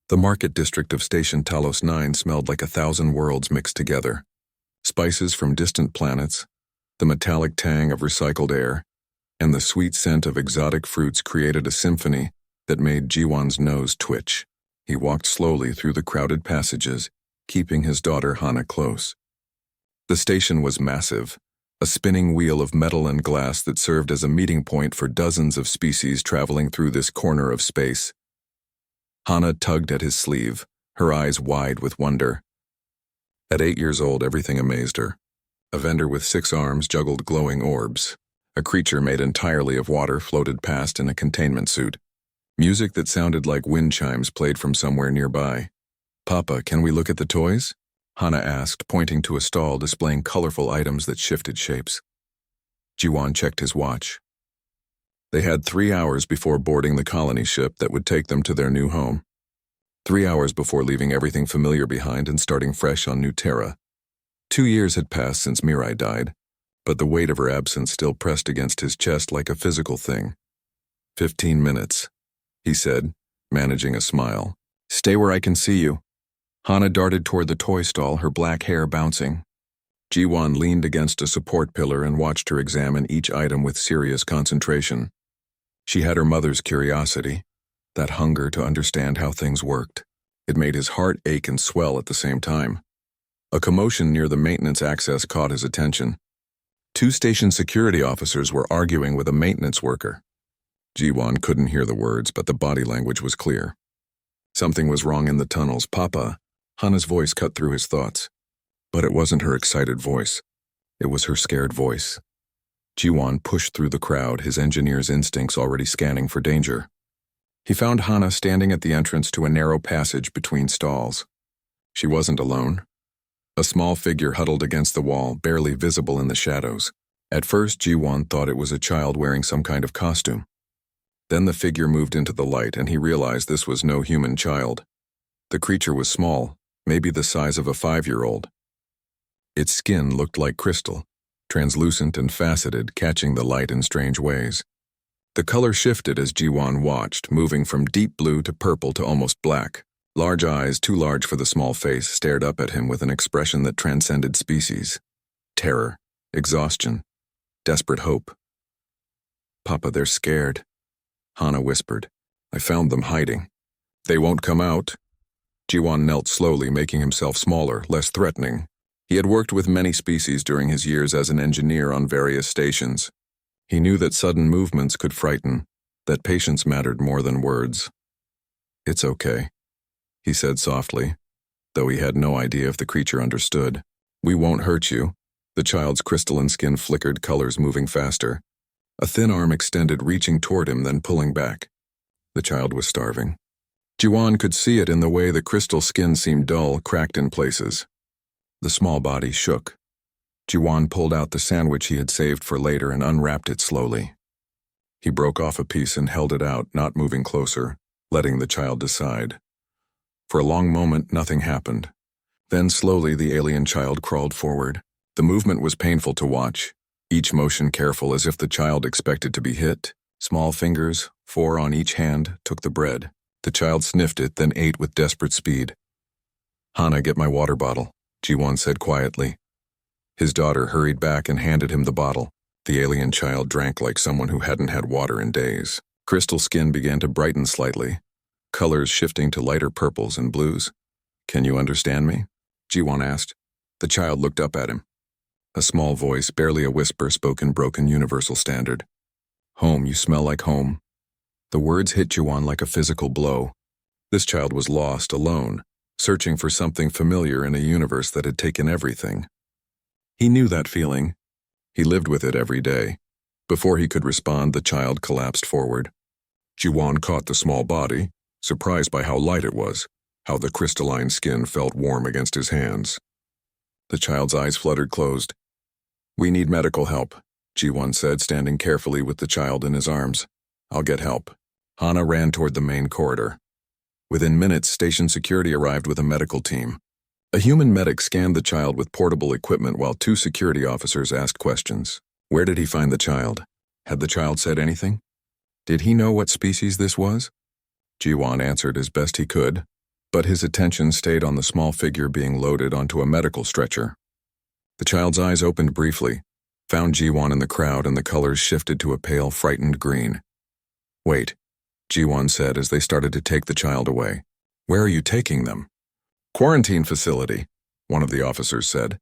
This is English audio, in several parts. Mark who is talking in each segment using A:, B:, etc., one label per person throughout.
A: The market district of Station Talos 9 smelled like 1,000 worlds mixed together. Spices from distant planets, the metallic tang of recycled air, and the sweet scent of exotic fruits created a symphony that made Jiwon's nose twitch. He walked slowly through the crowded passages, keeping his daughter Hana close. The station was massive, a spinning wheel of metal and glass that served as a meeting point for dozens of species traveling through this corner of space. Hana tugged at his sleeve, her eyes wide with wonder. At 8 years old, everything amazed her. A vendor with 6 arms juggled glowing orbs. A creature made entirely of water floated past in a containment suit. Music that sounded like wind chimes played from somewhere nearby. "Papa, can we look at the toys?" Hana asked, pointing to a stall displaying colorful items that shifted shapes. Jiwon checked his watch. They had 3 hours before boarding the colony ship that would take them to their new home. 3 hours before leaving everything familiar behind and starting fresh on New Terra. 2 years had passed since Mirai died, but the weight of her absence still pressed against his chest like a physical thing. 15 minutes, he said, managing a smile. "Stay where I can see you." Hana darted toward the toy stall, her black hair bouncing. Jiwon leaned against a support pillar and watched her examine each item with serious concentration. She had her mother's curiosity, that hunger to understand how things worked. It made his heart ache and swell at the same time. A commotion near the maintenance access caught his attention. 2 station security officers were arguing with a maintenance worker. Jiwon couldn't hear the words, but the body language was clear. Something was wrong in the tunnels. "Papa," Hana's voice cut through his thoughts. But it wasn't her excited voice. It was her scared voice. Jiwon pushed through the crowd, his engineer's instincts already scanning for danger. He found Hana standing at the entrance to a narrow passage between stalls. She wasn't alone. A small figure huddled against the wall, barely visible in the shadows. At first, Jiwon thought it was a child wearing some kind of costume. Then the figure moved into the light, and he realized this was no human child. The creature was small, maybe the size of a 5-year-old. Its skin looked like crystal, translucent and faceted, catching the light in strange ways. The color shifted as Jiwon watched, moving from deep blue to purple to almost black. Large eyes, too large for the small face, stared up at him with an expression that transcended species. Terror, exhaustion, desperate hope. "Papa, they're scared," Hana whispered. "I found them hiding. They won't come out." Jiwon knelt slowly, making himself smaller, less threatening. He had worked with many species during his years as an engineer on various stations. He knew that sudden movements could frighten, that patience mattered more than words. "It's okay," he said softly, though he had no idea if the creature understood. "We won't hurt you." The child's crystalline skin flickered, colors moving faster. A thin arm extended, reaching toward him, then pulling back. The child was starving. Jiwon could see it in the way the crystal skin seemed dull, cracked in places. The small body shook. Jiwon pulled out the sandwich he had saved for later and unwrapped it slowly. He broke off a piece and held it out, not moving closer, letting the child decide. For a long moment, nothing happened. Then slowly the alien child crawled forward. The movement was painful to watch, each motion careful as if the child expected to be hit. Small fingers, 4 on each hand, took the bread. The child sniffed it, then ate with desperate speed. "Hana, get my water bottle," Jiwon said quietly. His daughter hurried back and handed him the bottle. The alien child drank like someone who hadn't had water in days. Crystal skin began to brighten slightly, colors shifting to lighter purples and blues. "Can you understand me?" Jiwon asked. The child looked up at him. A small voice, barely a whisper, spoke in broken universal standard. "Home, you smell like home." The words hit Jiwon like a physical blow. This child was lost, alone, searching for something familiar in a universe that had taken everything. He knew that feeling. He lived with it every day. Before he could respond, the child collapsed forward. Jiwon caught the small body, surprised by how light it was, how the crystalline skin felt warm against his hands. The child's eyes fluttered closed. "We need medical help," Jiwon said, standing carefully with the child in his arms. "I'll get help." Hana ran toward the main corridor. Within minutes, station security arrived with a medical team. A human medic scanned the child with portable equipment while 2 security officers asked questions. Where did he find the child? Had the child said anything? Did he know what species this was? Jiwon answered as best he could. but his attention stayed on the small figure being loaded onto a medical stretcher. The child's eyes opened briefly, found Jiwon in the crowd, and the colors shifted to a pale, frightened green. "Wait," Jiwon said as they started to take the child away. "Where are you taking them?" "Quarantine facility," one of the officers said.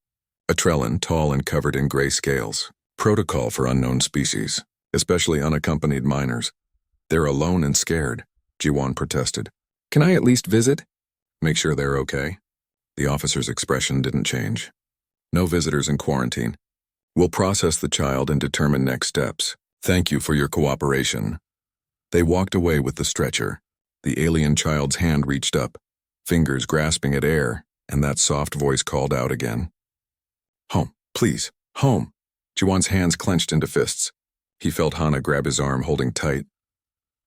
A: A Trellin, tall and covered in gray scales. "Protocol for unknown species, especially unaccompanied minors. They're alone and scared," Jiwon protested. "Can I at least visit?" "Make sure they're okay." The officer's expression didn't change. "No visitors in quarantine. We'll process the child and determine next steps. Thank you for your cooperation." They walked away with the stretcher. The alien child's hand reached up, fingers grasping at air, and that soft voice called out again. "Home, please, home." Jiwon's hands clenched into fists. He felt Hana grab his arm, holding tight.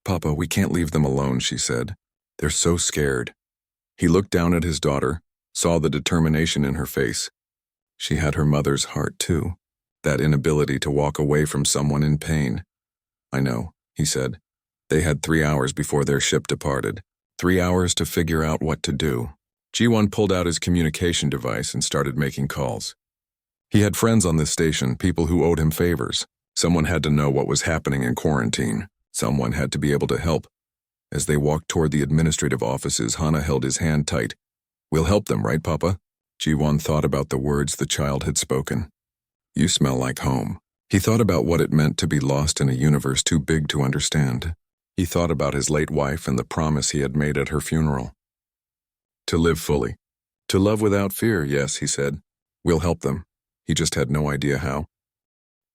A: "Papa, we can't leave them alone," she said. "They're so scared." He looked down at his daughter, saw the determination in her face. She had her mother's heart, too. That inability to walk away from someone in pain. "I know," he said. They had 3 hours before their ship departed. 3 hours to figure out what to do. Jiwon pulled out his communication device and started making calls. He had friends on this station, people who owed him favors. Someone had to know what was happening in quarantine. Someone had to be able to help. As they walked toward the administrative offices, Hana held his hand tight. "We'll help them, right, Papa?" Jiwon thought about the words the child had spoken. "You smell like home." He thought about what it meant to be lost in a universe too big to understand. He thought about his late wife and the promise he had made at her funeral. To live fully. To love without fear, yes, he said. "We'll help them." He just had no idea how.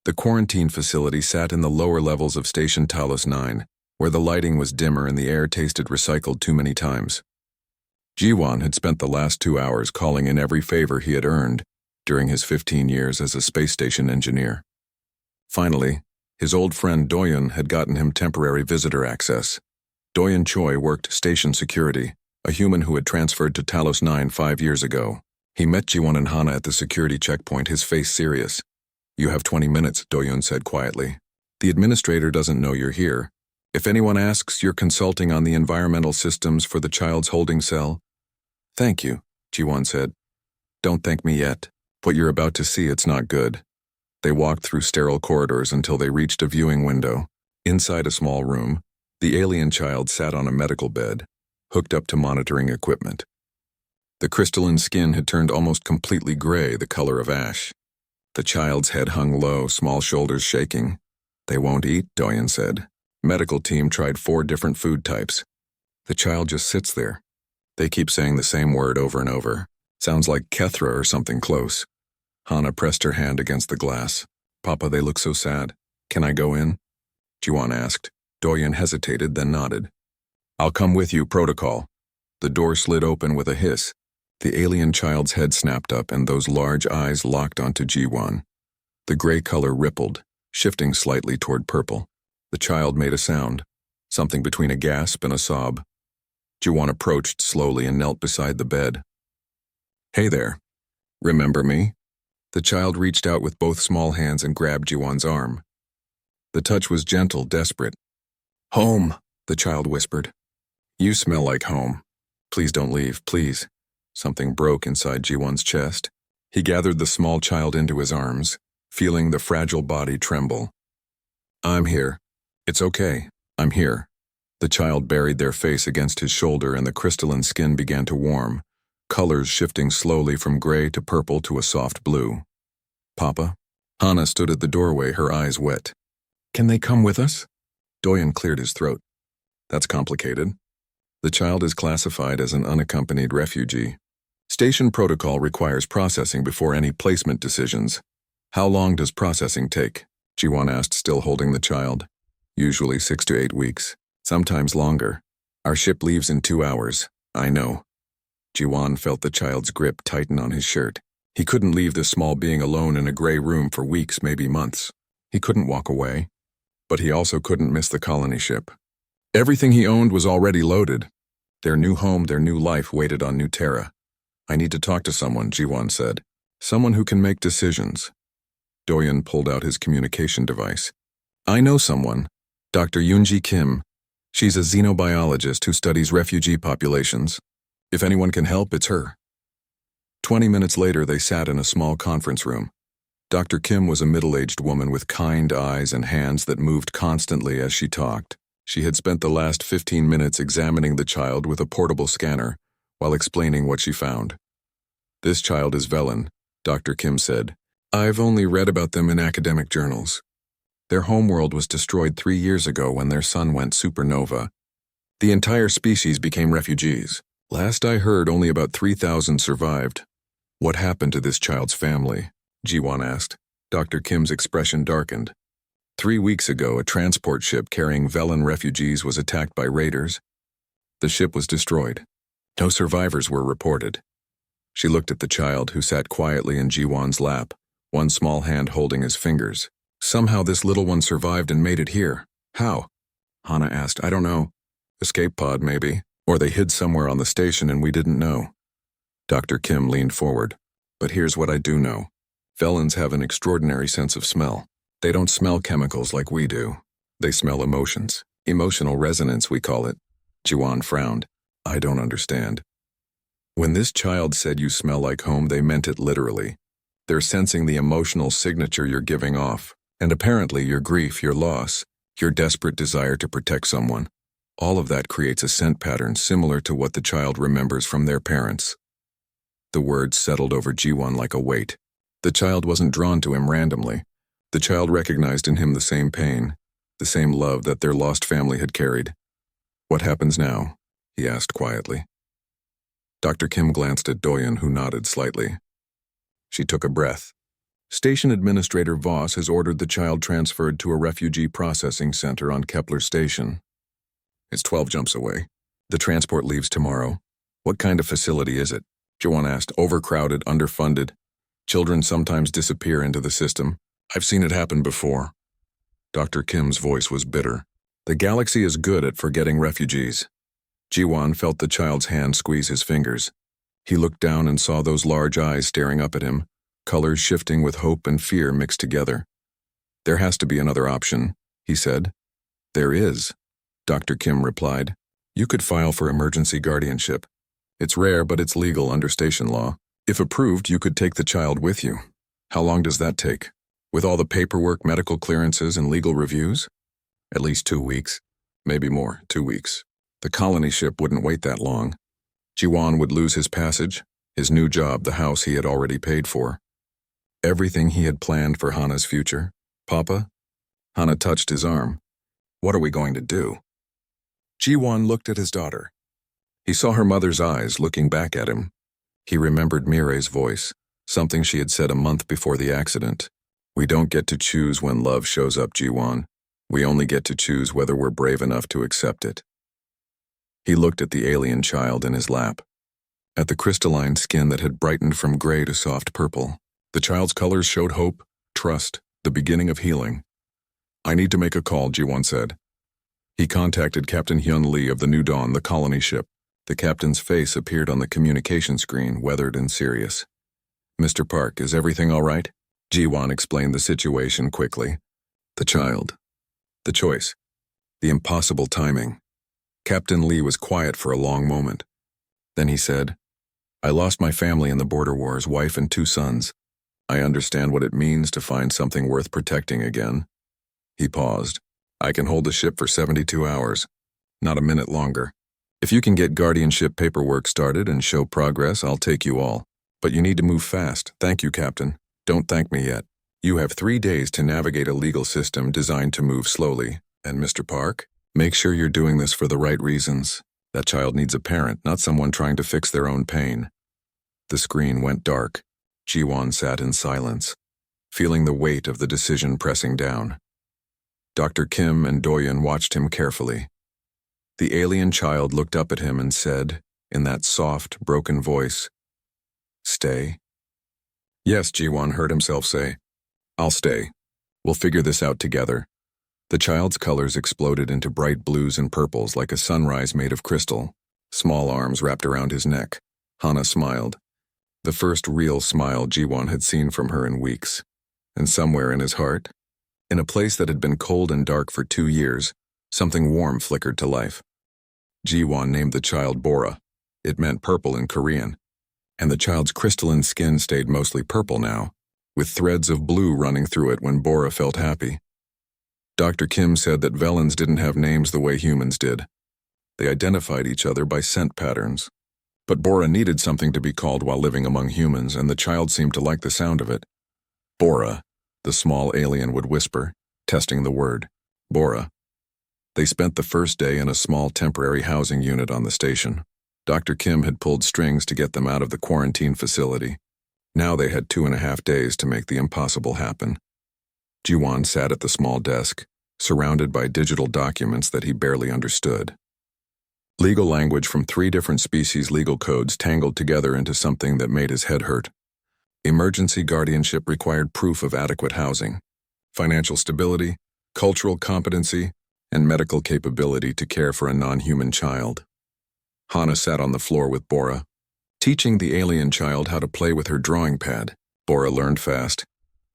A: The quarantine facility sat in the lower levels of Station Talos 9, where the lighting was dimmer and the air tasted recycled too many times. Jiwon had spent the last 2 hours calling in every favor he had earned during his 15 years as a space station engineer. Finally, his old friend Doyeon had gotten him temporary visitor access. Doyeon Choi worked station security, a human who had transferred to Talos 9 5 years ago. He met Jiwon and Hana at the security checkpoint, his face serious. "You have 20 minutes, Doyeon said quietly. "The administrator doesn't know you're here. If anyone asks, you're consulting on the environmental systems for the child's holding cell." "Thank you," Jiwon said. "Don't thank me yet. What you're about to see, it's not good." They walked through sterile corridors until they reached a viewing window. Inside a small room, the alien child sat on a medical bed, hooked up to monitoring equipment. The crystalline skin had turned almost completely gray, the color of ash. The child's head hung low, small shoulders shaking. "They won't eat," Doyeon said. Medical team tried 4 different food types. The child just sits there. They keep saying the same word over and over. Sounds like Kethra or something close. Hana pressed her hand against the glass. "Papa, they look so sad. Can I go in?" Jiwon asked. Doyeon hesitated, then nodded. "I'll come with you, protocol." The door slid open with a hiss. The alien child's head snapped up and those large eyes locked onto Jiwon. The gray color rippled, shifting slightly toward purple. The child made a sound, something between a gasp and a sob. Jiwon approached slowly and knelt beside the bed. "Hey there. Remember me?" The child reached out with both small hands and grabbed Jiwon's arm. The touch was gentle, desperate. "Home," the child whispered. "You smell like home. Please don't leave, please." Something broke inside Jiwon's chest. He gathered the small child into his arms, feeling the fragile body tremble. "I'm here. It's okay. I'm here." The child buried their face against his shoulder and the crystalline skin began to warm, colors shifting slowly from gray to purple to a soft blue. "Papa?" Hana stood at the doorway, her eyes wet. "Can they come with us?" Doyeon cleared his throat. "That's complicated. The child is classified as an unaccompanied refugee. Station protocol requires processing before any placement decisions." "How long does processing take?" Jiwon asked, still holding the child. "Usually 6 to 8 weeks, sometimes longer. Our ship leaves in 2 hours. I know." Jiwon felt the child's grip tighten on his shirt. He couldn't leave this small being alone in a gray room for weeks, maybe months. He couldn't walk away, but he also couldn't miss the colony ship. Everything he owned was already loaded. Their new home, their new life waited on New Terra. "I need to talk to someone," Jiwon said. "Someone who can make decisions." Doyeon pulled out his communication device. "I know someone. Dr. Yoonji Kim. She's a xenobiologist who studies refugee populations. If anyone can help, it's her. 20 minutes later, they sat in a small conference room. Dr. Kim was a middle-aged woman with kind eyes and hands that moved constantly as she talked. She had spent the last 15 minutes examining the child with a portable scanner while explaining what she found. "This child is Velen," Dr. Kim said. "I've only read about them in academic journals. Their homeworld was destroyed 3 years ago when their sun went supernova. The entire species became refugees. Last I heard, only about 3,000 survived." "What happened to this child's family?" Jiwon asked. Dr. Kim's expression darkened. 3 weeks ago, a transport ship carrying Velen refugees was attacked by raiders. The ship was destroyed. No survivors were reported. She looked at the child, who sat quietly in Jiwon's lap, one small hand holding his fingers. "Somehow this little one survived and made it here. How?" Hana asked. "I don't know. Escape pod, maybe. Or they hid somewhere on the station and we didn't know." Dr. Kim leaned forward. "But here's what I do know. Velens have an extraordinary sense of smell. They don't smell chemicals like we do. They smell emotions. Emotional resonance, we call it." Jiwon frowned. "I don't understand." "When this child said you smell like home, they meant it literally. They're sensing the emotional signature you're giving off, and apparently your grief, your loss, your desperate desire to protect someone. All of that creates a scent pattern similar to what the child remembers from their parents." The words settled over Jiwon like a weight. The child wasn't drawn to him randomly. The child recognized in him the same pain, the same love that their lost family had carried. "What happens now?" he asked quietly. Dr. Kim glanced at Doyen, who nodded slightly. She took a breath. "Station Administrator Voss has ordered the child transferred to a refugee processing center on Kepler Station. It's 12 jumps away. The transport leaves tomorrow." "What kind of facility is it?" Jiwon asked. "Overcrowded, underfunded. Children sometimes disappear into the system. I've seen it happen before." Dr. Kim's voice was bitter. "The galaxy is good at forgetting refugees." Jiwon felt the child's hand squeeze his fingers. He looked down and saw those large eyes staring up at him, colors shifting with hope and fear mixed together. "There has to be another option," he said. "There is," Dr. Kim replied. "You could file for emergency guardianship. It's rare, but it's legal under station law. If approved, you could take the child with you. How long does that take? With all the paperwork, medical clearances, and legal reviews? At least 2 weeks. Maybe more, 2 weeks. The colony ship wouldn't wait that long. Jiwon would lose his passage, his new job, the house he had already paid for. Everything he had planned for Hana's future. Papa?" Hana touched his arm. "What are we going to do?" Jiwon looked at his daughter. He saw her mother's eyes looking back at him. He remembered Mireille's voice, something she had said a month before the accident. "We don't get to choose when love shows up, Jiwon. We only get to choose whether we're brave enough to accept it." He looked at the alien child in his lap, at the crystalline skin that had brightened from gray to soft purple. The child's colors showed hope, trust, the beginning of healing. "I need to make a call," Jiwon said. He contacted Captain Hyun Lee of the New Dawn, the colony ship. The captain's face appeared on the communication screen, weathered and serious. "Mr. Park, is everything all right?" Jiwon explained the situation quickly. The child. The choice. The impossible timing. Captain Lee was quiet for a long moment. Then he said, "I lost my family in the border wars, wife and 2 sons. I understand what it means to find something worth protecting again." He paused. "I can hold the ship for 72 hours. Not a minute longer. If you can get guardianship paperwork started and show progress, I'll take you all. But you need to move fast. Thank you, Captain. Don't thank me yet. You have 3 days to navigate a legal system designed to move slowly. And Mr. Park, make sure you're doing this for the right reasons. That child needs a parent, not someone trying to fix their own pain." The screen went dark. Jiwon sat in silence, feeling the weight of the decision pressing down. Dr. Kim and Doyen watched him carefully. The alien child looked up at him and said, in that soft, broken voice, "Stay?" "Yes," Jiwon heard himself say. "I'll stay. We'll figure this out together." The child's colors exploded into bright blues and purples like a sunrise made of crystal. Small arms wrapped around his neck. Hana smiled. The first real smile Jiwon had seen from her in weeks. And somewhere in his heart, in a place that had been cold and dark for 2 years, something warm flickered to life. Jiwon named the child Bora. It meant purple in Korean. And the child's crystalline skin stayed mostly purple now, with threads of blue running through it when Bora felt happy. Dr. Kim said that Velans didn't have names the way humans did. They identified each other by scent patterns. But Bora needed something to be called while living among humans, and the child seemed to like the sound of it. Bora, the small alien would whisper, testing the word. Bora. They spent the first day in a small temporary housing unit on the station. Dr. Kim had pulled strings to get them out of the quarantine facility. Now they had 2.5 days to make the impossible happen. Jiwon sat at the small desk, surrounded by digital documents that he barely understood. Legal language from 3 different species' legal codes tangled together into something that made his head hurt. Emergency guardianship required proof of adequate housing, financial stability, cultural competency, and medical capability to care for a non-human child. Hana sat on the floor with Bora, teaching the alien child how to play with her drawing pad. Bora learned fast,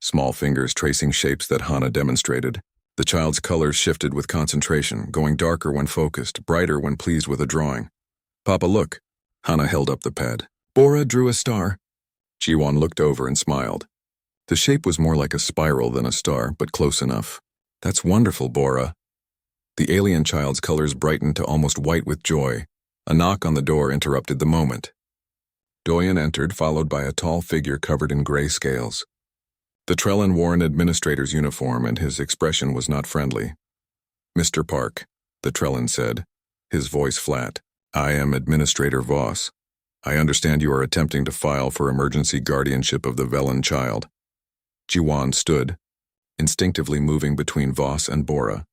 A: small fingers tracing shapes that Hana demonstrated. The child's colors shifted with concentration, going darker when focused, brighter when pleased with a drawing. Papa, look. Hana held up the pad. Bora drew a star. Jiwon looked over and smiled. The shape was more like a spiral than a star, but close enough. That's wonderful, Bora. The alien child's colors brightened to almost white with joy. A knock on the door interrupted the moment. Doyen entered, followed by a tall figure covered in gray scales. The Trellin wore an administrator's uniform, and his expression was not friendly. Mr. Park, the Trellin said, his voice flat. I am Administrator Voss. I understand you are attempting to file for emergency guardianship of the Velan child. Jiwon stood, instinctively moving between Voss and Bora.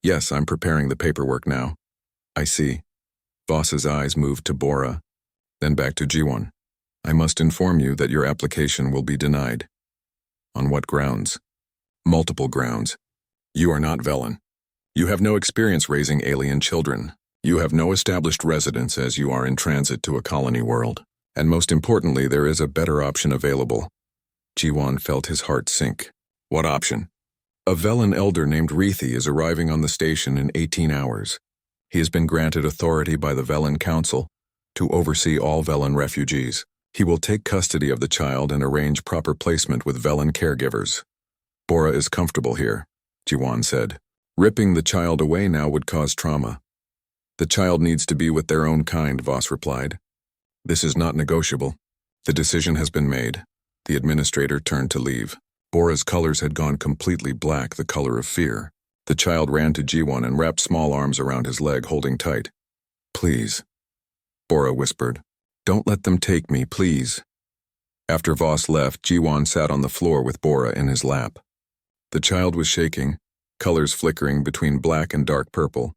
A: Yes, I'm preparing the paperwork now. I see. Voss's eyes moved to Bora, then back to Jiwon. I must inform you that your application will be denied. On what grounds? Multiple grounds. You are not Velan. You have no experience raising alien children. You have no established residence as you are in transit to a colony world. And most importantly, there is a better option available. Jiwon felt his heart sink. What option? A Velan elder named Rethi is arriving on the station in 18 hours. He has been granted authority by the Velan Council to oversee all Velan refugees. He will take custody of the child and arrange proper placement with Velan caregivers. Bora is comfortable here, Jiwon said. Ripping the child away now would cause trauma. The child needs to be with their own kind, Voss replied. This is not negotiable. The decision has been made. The administrator turned to leave. Bora's colors had gone completely black, the color of fear. The child ran to Jiwon and wrapped small arms around his leg, holding tight. Please, Bora whispered. Don't let them take me, please. After Voss left, Jiwon sat on the floor with Bora in his lap. The child was shaking, colors flickering between black and dark purple.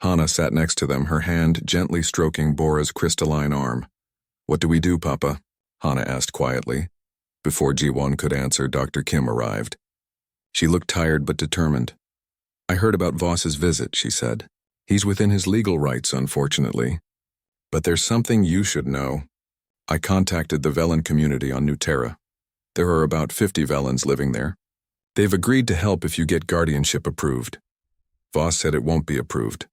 A: Hana sat next to them, her hand gently stroking Bora's crystalline arm. What do we do, Papa? Hana asked quietly. Before Jiwon could answer, Dr. Kim arrived. She looked tired but determined. I heard about Voss's visit, she said. He's within his legal rights, unfortunately. But there's something you should know. I contacted the Velan community on New Terra. There are about 50 Velans living there. They've agreed to help if you get guardianship approved. Voss said it won't be approved.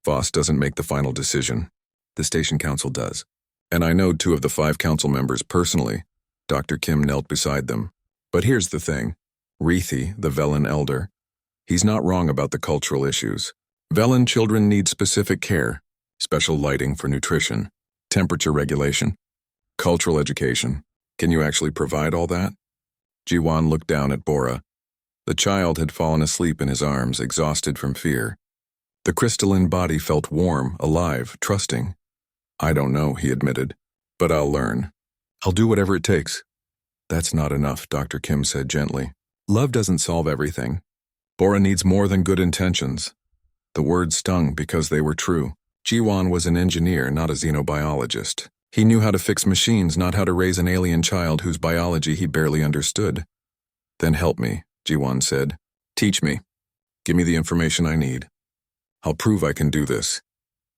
A: Voss doesn't make the final decision. The station council does. And I know 2 of the 5 council members personally. Dr. Kim knelt beside them. But here's the thing. Rethi, the Velan elder, he's not wrong about the cultural issues. Velan children need specific care, special lighting for nutrition, temperature regulation, cultural education. Can you actually provide all that? Jiwon looked down at Bora. The child had fallen asleep in his arms, exhausted from fear. The crystalline body felt warm, alive, trusting. I don't know, he admitted, but I'll learn. I'll do whatever it takes. That's not enough, Dr. Kim said gently. Love doesn't solve everything. Bora needs more than good intentions. The words stung because they were true. Jiwon was an engineer, not a xenobiologist. He knew how to fix machines, not how to raise an alien child whose biology he barely understood. Then help me, Jiwon said. Teach me. Give me the information I need. I'll prove I can do this.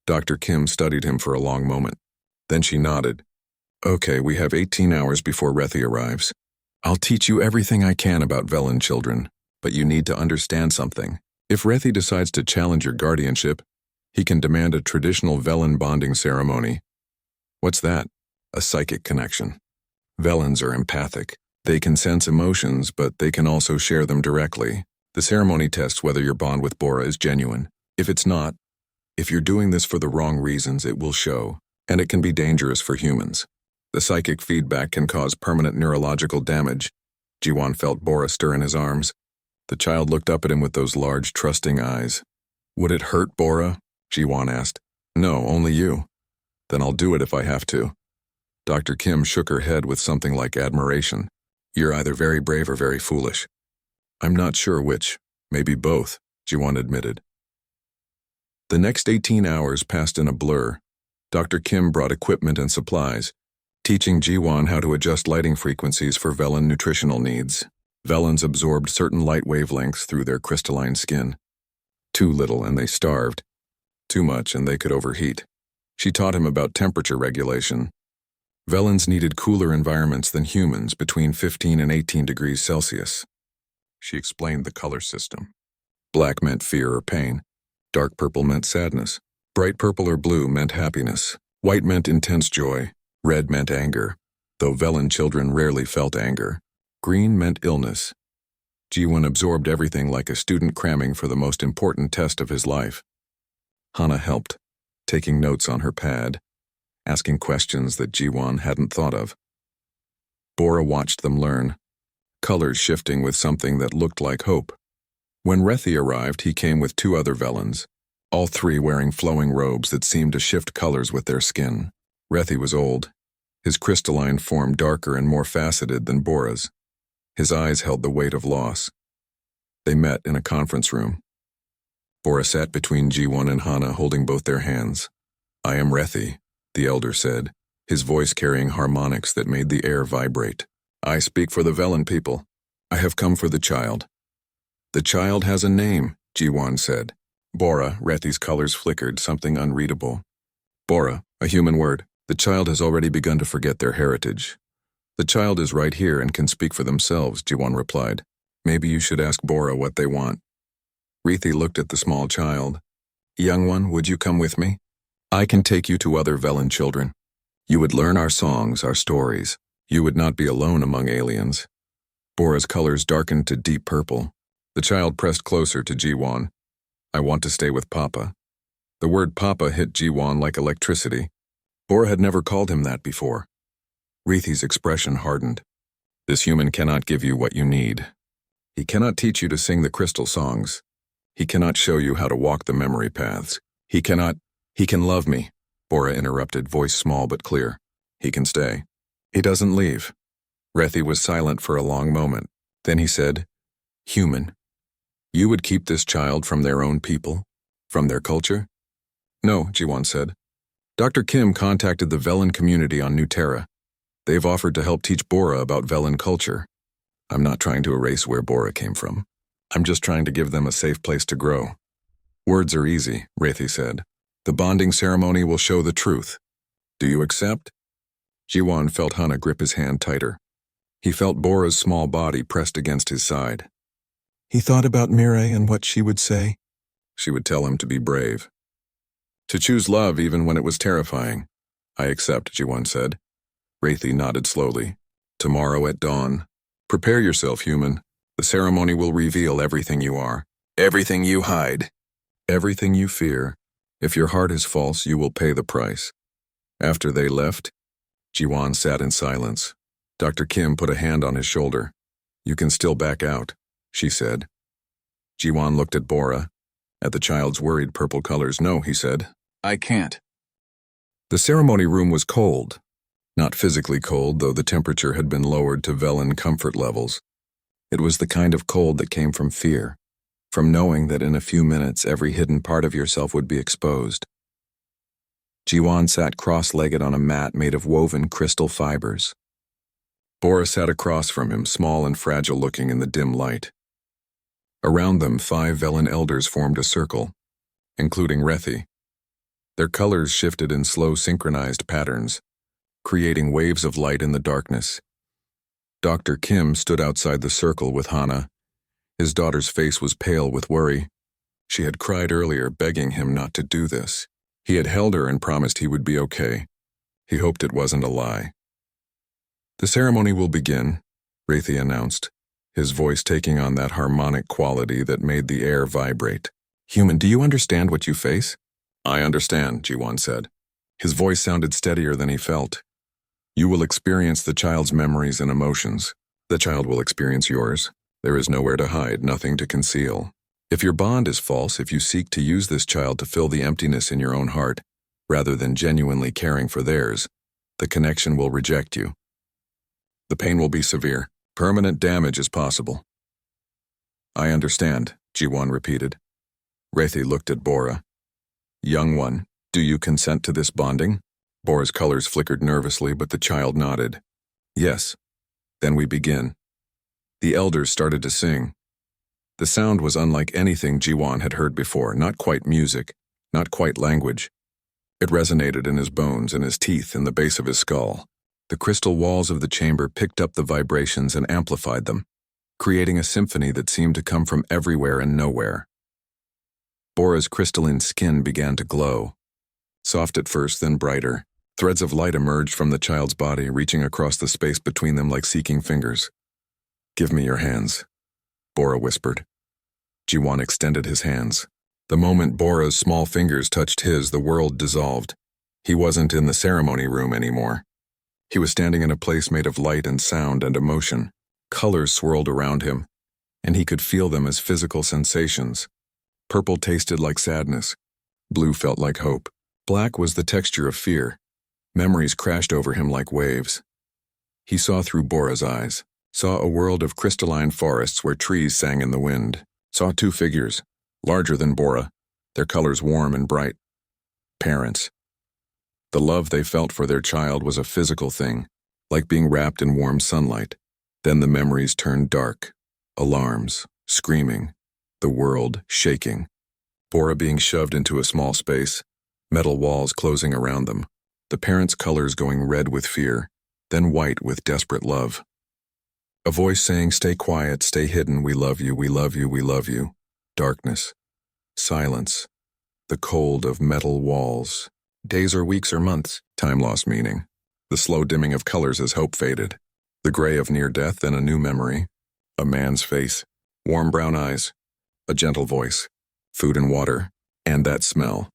A: Dr. Kim studied him for a long moment. Then she nodded. Okay, we have 18 hours before Rethi arrives. I'll teach you everything I can about Velan children, but you need to understand something. If Rethi decides to challenge your guardianship, he can demand a traditional Velan bonding ceremony. What's that? A psychic connection. Velans are empathic. They can sense emotions, but they can also share them directly. The ceremony tests whether your bond with Bora is genuine. If it's not, if you're doing this for the wrong reasons, it will show, and it can be dangerous for humans. The psychic feedback can cause permanent neurological damage. Jiwan felt Bora stir in his arms. The child looked up at him with those large, trusting eyes. Would it hurt, Bora? Jiwan asked. No, only you. Then I'll do it if I have to. Dr. Kim shook her head with something like admiration. You're either very brave or very foolish. I'm not sure which. Maybe both, Jiwan admitted. The next 18 hours passed in a blur. Dr. Kim brought equipment and supplies, teaching Jiwan how to adjust lighting frequencies for Velan nutritional needs. Velans absorbed certain light wavelengths through their crystalline skin. Too little and they starved. Too much and they could overheat. She taught him about temperature regulation. Velans needed cooler environments than humans, between 15 and 18 degrees Celsius. She explained the color system. Black meant fear or pain. Dark purple meant sadness. Bright purple or blue meant happiness. White meant intense joy. Red meant anger, though Velan children rarely felt anger. Green meant illness. Jiwan absorbed everything like a student cramming for the most important test of his life. Hana helped, taking notes on her pad, asking questions that Jiwan hadn't thought of. Bora watched them learn, colors shifting with something that looked like hope. When Rethi arrived, he came with 2 other Velans, all 3 wearing flowing robes that seemed to shift colors with their skin. Rethi was old, his crystalline form darker and more faceted than Bora's. His eyes held the weight of loss. They met in a conference room. Bora sat between Jiwan and Hana, holding both their hands. I am Rethi, the elder said, his voice carrying harmonics that made the air vibrate. I speak for the Velan people. I have come for the child. The child has a name, Jiwan said. Bora, Rethi's colors flickered, something unreadable. Bora, a human word. The child has already begun to forget their heritage. The child is right here and can speak for themselves, Jiwan replied. Maybe you should ask Bora what they want. Rethi looked at the small child. Young one, would you come with me? I can take you to other Velan children. You would learn our songs, our stories. You would not be alone among aliens. Bora's colors darkened to deep purple. The child pressed closer to Jiwan. I want to stay with Papa. The word Papa hit Jiwan like electricity. Bora had never called him that before. Rethi's expression hardened. This human cannot give you what you need. He cannot teach you to sing the crystal songs. He cannot show you how to walk the memory paths. He can love me, Bora interrupted, voice small but clear. He can stay. He doesn't leave. Rethi was silent for a long moment. Then he said, Human. You would keep this child from their own people? From their culture? No, Jiwan said. Dr. Kim contacted the Velan community on New Terra. They've offered to help teach Bora about Velan culture. I'm not trying to erase where Bora came from. I'm just trying to give them a safe place to grow. Words are easy, Rethi said. The bonding ceremony will show the truth. Do you accept? Jiwan felt Hana grip his hand tighter. He felt Bora's small body pressed against his side. He thought about Mireille and what she would say. She would tell him to be brave. To choose love even when it was terrifying. I accept, Jiwan said. Rethi nodded slowly. Tomorrow at dawn. Prepare yourself, human. The ceremony will reveal everything you are. Everything you hide. Everything you fear. If your heart is false, you will pay the price. After they left, Jiwan sat in silence. Dr. Kim put a hand on his shoulder. You can still back out, she said. Jiwan looked at Bora, at the child's worried purple colors. No, he said. I can't. The ceremony room was cold. Not physically cold, though the temperature had been lowered to Velan comfort levels. It was the kind of cold that came from fear, from knowing that in a few minutes every hidden part of yourself would be exposed. Jiwan sat cross-legged on a mat made of woven crystal fibers. Bora sat across from him, small and fragile-looking in the dim light. Around them, 5 Velan elders formed a circle, including Rethi. Their colors shifted in slow synchronized patterns, creating waves of light in the darkness. Dr. Kim stood outside the circle with Hana. His daughter's face was pale with worry. She had cried earlier, begging him not to do this. He had held her and promised he would be okay. He hoped it wasn't a lie. "The ceremony will begin," Raytheon announced, his voice taking on that harmonic quality that made the air vibrate. "Human, do you understand what you face?" "I understand," Ji-won said. His voice sounded steadier than he felt. "You will experience the child's memories and emotions. The child will experience yours. There is nowhere to hide, nothing to conceal. If your bond is false, if you seek to use this child to fill the emptiness in your own heart, rather than genuinely caring for theirs, the connection will reject you. The pain will be severe. Permanent damage is possible." "I understand," Ji-won repeated. Raytheon looked at Bora. "Young one, do you consent to this bonding?" Bora's colors flickered nervously, but the child nodded. "Yes. Then we begin." The elders started to sing. The sound was unlike anything Ji-won had heard before, not quite music, not quite language. It resonated in his bones, in his teeth, in the base of his skull. The crystal walls of the chamber picked up the vibrations and amplified them, creating a symphony that seemed to come from everywhere and nowhere. Bora's crystalline skin began to glow. Soft at first, then brighter. Threads of light emerged from the child's body, reaching across the space between them like seeking fingers. "Give me your hands," Bora whispered. Ji-won extended his hands. The moment Bora's small fingers touched his, the world dissolved. He wasn't in the ceremony room anymore. He was standing in a place made of light and sound and emotion. Colors swirled around him, and he could feel them as physical sensations. Purple tasted like sadness. Blue felt like hope. Black was the texture of fear. Memories crashed over him like waves. He saw through Bora's eyes, saw a world of crystalline forests where trees sang in the wind, saw two figures, larger than Bora, their colors warm and bright. Parents. The love they felt for their child was a physical thing, like being wrapped in warm sunlight. Then the memories turned dark. Alarms, screaming, the world shaking. Bora being shoved into a small space, metal walls closing around them. The parents' colors going red with fear, then white with desperate love. A voice saying, "Stay quiet, stay hidden, we love you, we love you, we love you." Darkness. Silence. The cold of metal walls. Days or weeks or months, time lost meaning. The slow dimming of colors as hope faded. The gray of near death, then a new memory. A man's face. Warm brown eyes. A gentle voice. Food and water. And that smell.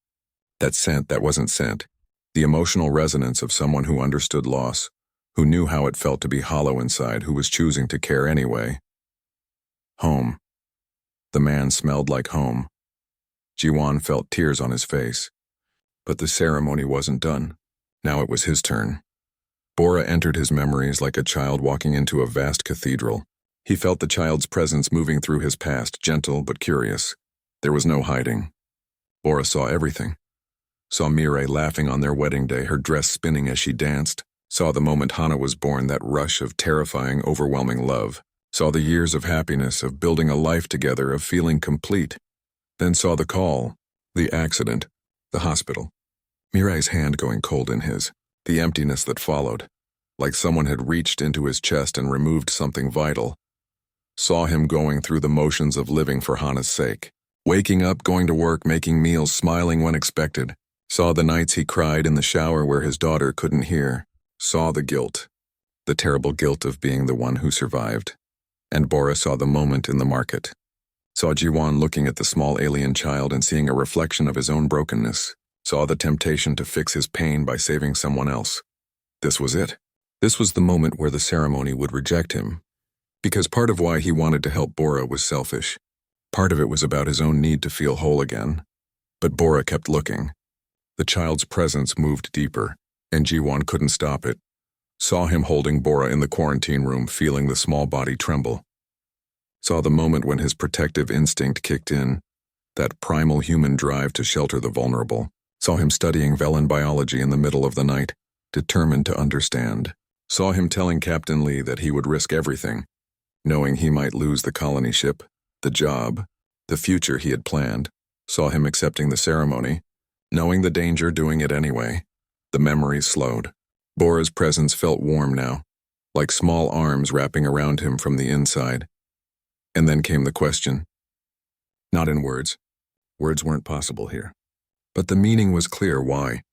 A: That scent that wasn't scent. The emotional resonance of someone who understood loss, who knew how it felt to be hollow inside, who was choosing to care anyway. Home. The man smelled like home. Ji-won felt tears on his face. But the ceremony wasn't done. Now it was his turn. Bora entered his memories like a child walking into a vast cathedral. He felt the child's presence moving through his past, gentle but curious. There was no hiding. Bora saw everything. Saw Mirai laughing on their wedding day, her dress spinning as she danced. Saw the moment Hana was born, that rush of terrifying, overwhelming love. Saw the years of happiness, of building a life together, of feeling complete. Then saw the call, the accident, the hospital. Mirai's hand going cold in his, the emptiness that followed, like someone had reached into his chest and removed something vital. Saw him going through the motions of living for Hana's sake. Waking up, going to work, making meals, smiling when expected. Saw the nights he cried in the shower where his daughter couldn't hear. Saw the guilt, the terrible guilt of being the one who survived. And Bora saw the moment in the market. Saw Ji-won looking at the small alien child and seeing a reflection of his own brokenness. Saw the temptation to fix his pain by saving someone else. This was it. This was the moment where the ceremony would reject him. Because part of why he wanted to help Bora was selfish. Part of it was about his own need to feel whole again. But Bora kept looking. The child's presence moved deeper, and Ji-won couldn't stop it. Saw him holding Bora in the quarantine room, feeling the small body tremble. Saw the moment when his protective instinct kicked in, that primal human drive to shelter the vulnerable. Saw him studying Velen biology in the middle of the night, determined to understand. Saw him telling Captain Lee that he would risk everything, knowing he might lose the colony ship, the job, the future he had planned. Saw him accepting the ceremony, knowing the danger, doing it anyway. The memories slowed. Bora's presence felt warm now, like small arms wrapping around him from the inside. And then came the question. Not in words. Words weren't possible here. But the meaning was clear. Why?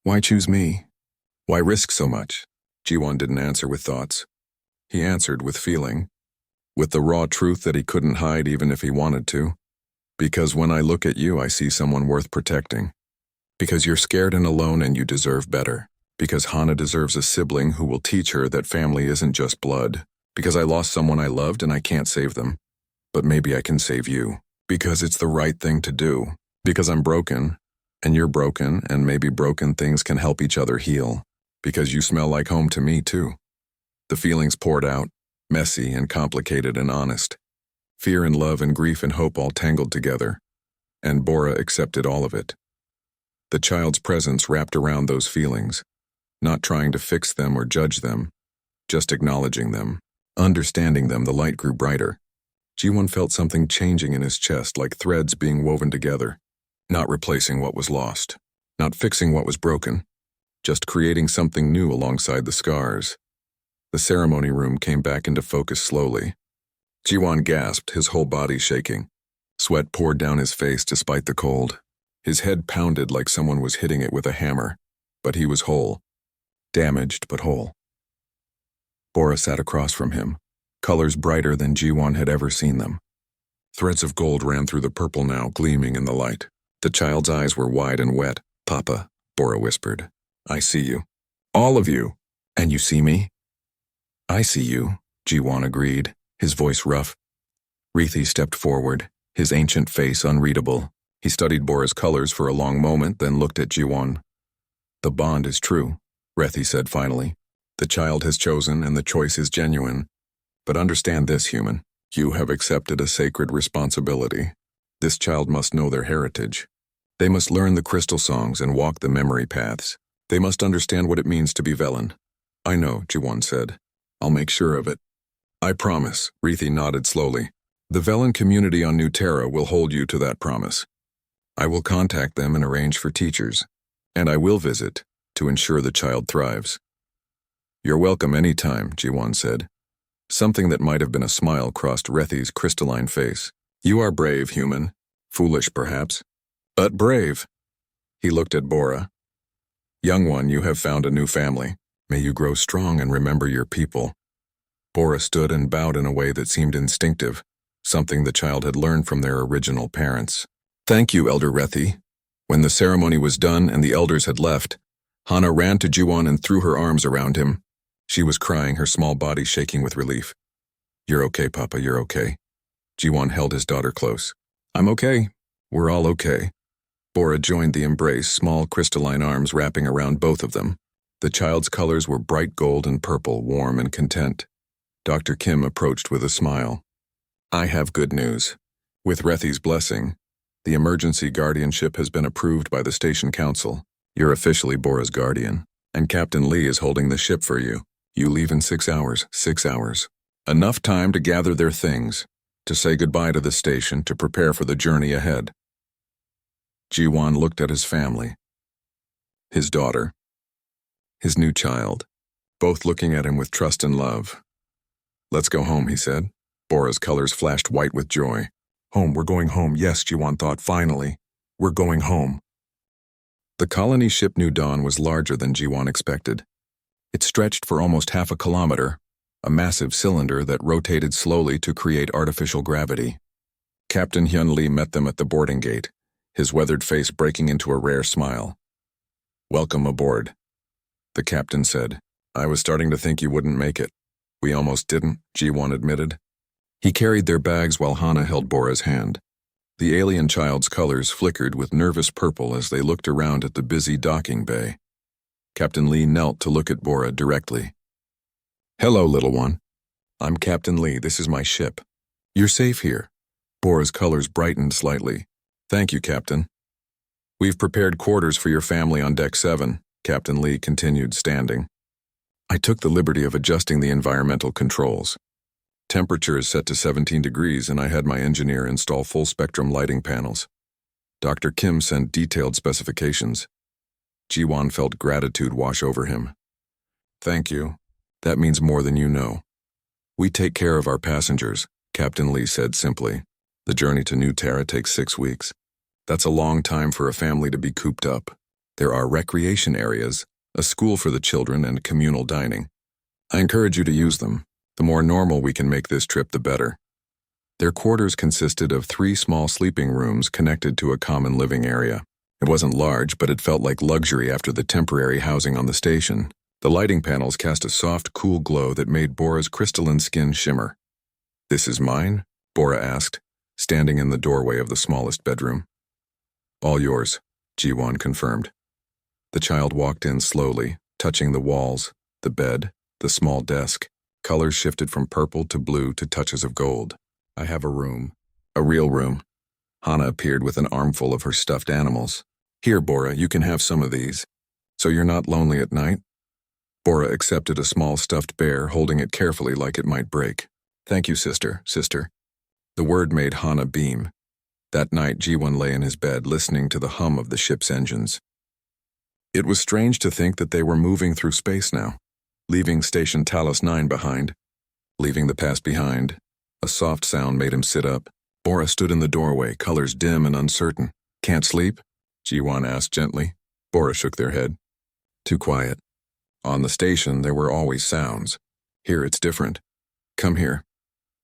A: Why choose me? Why risk so much? Jiwon didn't answer with thoughts. He answered with feeling, with the raw truth that he couldn't hide even if he wanted to. Because when I look at you, I see someone worth protecting. Because you're scared and alone and you deserve better. Because Hana deserves a sibling who will teach her that family isn't just blood. Because I lost someone I loved and I can't save them. But maybe I can save you. Because it's the right thing to do. Because I'm broken, and you're broken, and maybe broken things can help each other heal. Because you smell like home to me, too. The feelings poured out, messy and complicated and honest. Fear and love and grief and hope all tangled together. And Bora accepted all of it. The child's presence wrapped around those feelings, not trying to fix them or judge them, just acknowledging them. Understanding them, the light grew brighter. Jiwon felt something changing in his chest, like threads being woven together. Not replacing what was lost, not fixing what was broken, just creating something new alongside the scars. The ceremony room came back into focus slowly. Jiwon gasped, his whole body shaking. Sweat poured down his face despite the cold. His head pounded like someone was hitting it with a hammer, but he was whole. Damaged, but whole. Bora sat across from him, colors brighter than Jiwon had ever seen them. Threads of gold ran through the purple now, gleaming in the light. The child's eyes were wide and wet. Papa, Bora whispered. I see you. All of you. And you see me? I see you, Jiwon agreed, his voice rough. Rithi stepped forward, his ancient face unreadable. He studied Bora's colors for a long moment, then looked at Jiwon. The bond is true, Rithi said finally. The child has chosen and the choice is genuine. But understand this, human. You have accepted a sacred responsibility. This child must know their heritage. They must learn the crystal songs and walk the memory paths. They must understand what it means to be Velen. I know, Jiwon said. I'll make sure of it. I promise, Rithi nodded slowly. The Velen community on New Terra will hold you to that promise. I will contact them and arrange for teachers. And I will visit, to ensure the child thrives. You're welcome any time, Jiwon said. Something that might have been a smile crossed Rethi's crystalline face. You are brave, human. Foolish, perhaps. But brave. He looked at Bora. Young one, you have found a new family. May you grow strong and remember your people. Bora stood and bowed in a way that seemed instinctive, something the child had learned from their original parents. Thank you, Elder Rethi. When the ceremony was done and the elders had left, Hana ran to Jiwon and threw her arms around him. She was crying, her small body shaking with relief. You're okay, Papa, you're okay. Jiwon held his daughter close. I'm okay. We're all okay. Bora joined the embrace, small crystalline arms wrapping around both of them. The child's colors were bright gold and purple, warm and content. Dr. Kim approached with a smile. I have good news. With Rethi's blessing, the emergency guardianship has been approved by the station council. You're officially Bora's guardian, and Captain Lee is holding the ship for you. You leave in 6 hours, 6 hours. Enough time to gather their things, to say goodbye to the station, to prepare for the journey ahead. Jiwon looked at his family. His daughter. His new child. Both looking at him with trust and love. Let's go home, he said. Bora's colors flashed white with joy. Home, we're going home. Yes, Jiwon thought, finally. We're going home. The colony ship New Dawn was larger than Jiwon expected. It stretched for almost half a kilometer, a massive cylinder that rotated slowly to create artificial gravity. Captain Hyun Lee met them at the boarding gate, his weathered face breaking into a rare smile. Welcome aboard, the captain said. I was starting to think you wouldn't make it. We almost didn't, Jiwon admitted. He carried their bags while Hana held Bora's hand. The alien child's colors flickered with nervous purple as they looked around at the busy docking bay. Captain Lee knelt to look at Bora directly. Hello, little one. I'm Captain Lee. This is my ship. You're safe here. Bora's colors brightened slightly. Thank you, Captain. We've prepared quarters for your family on Deck 7, Captain Lee continued, standing. I took the liberty of adjusting the environmental controls. Temperature is set to 17 degrees and I had my engineer install full-spectrum lighting panels. Dr. Kim sent detailed specifications. Jiwon felt gratitude wash over him. Thank you. That means more than you know. We take care of our passengers, Captain Lee said simply. The journey to New Terra takes 6 weeks. That's a long time for a family to be cooped up. There are recreation areas, a school for the children and communal dining. I encourage you to use them. The more normal we can make this trip, the better. Their quarters consisted of 3 small sleeping rooms connected to a common living area. It wasn't large, but it felt like luxury after the temporary housing on the station. The lighting panels cast a soft, cool glow that made Bora's crystalline skin shimmer. "This is mine?" Bora asked, standing in the doorway of the smallest bedroom. "All yours," Ji-won confirmed. The child walked in slowly, touching the walls, the bed, the small desk. Colors shifted from purple to blue to touches of gold. "I have a room. A real room." Hana appeared with an armful of her stuffed animals. "Here, Bora, you can have some of these. So you're not lonely at night?" Bora accepted a small stuffed bear, holding it carefully like it might break. "Thank you, sister." The word made Hana beam. That night, Ji-won lay in his bed, listening to the hum of the ship's engines. It was strange to think that they were moving through space now, leaving Station Talos 9 behind, leaving the past behind. A soft sound made him sit up. Bora stood in the doorway, colors dim and uncertain. "Can't sleep?" Ji-won asked gently. Bora shook their head. "Too quiet. On the station, there were always sounds. Here, it's different. Come here."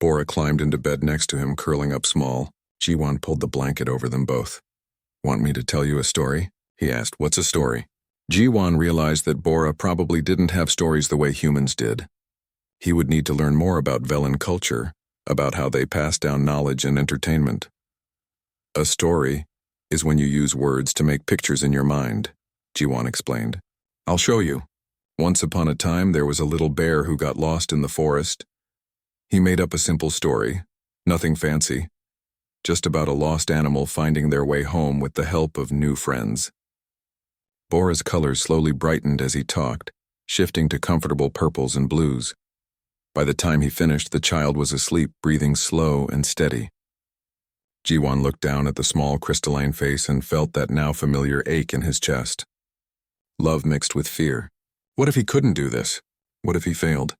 A: Bora climbed into bed next to him, curling up small. Ji-won pulled the blanket over them both. "Want me to tell you a story?" he asked. "What's a story?" Ji-won realized that Bora probably didn't have stories the way humans did. He would need to learn more about Velen culture, about how they pass down knowledge and entertainment. "A story is when you use words to make pictures in your mind," Ji-won explained. "I'll show you. Once upon a time, there was a little bear who got lost in the forest. He made up a simple story, nothing fancy, just about a lost animal finding their way home with the help of new friends." Bora's colors slowly brightened as he talked, shifting to comfortable purples and blues. By the time he finished, the child was asleep, breathing slow and steady. Ji-won looked down at the small crystalline face and felt that now familiar ache in his chest. Love mixed with fear. What if he couldn't do this? What if he failed?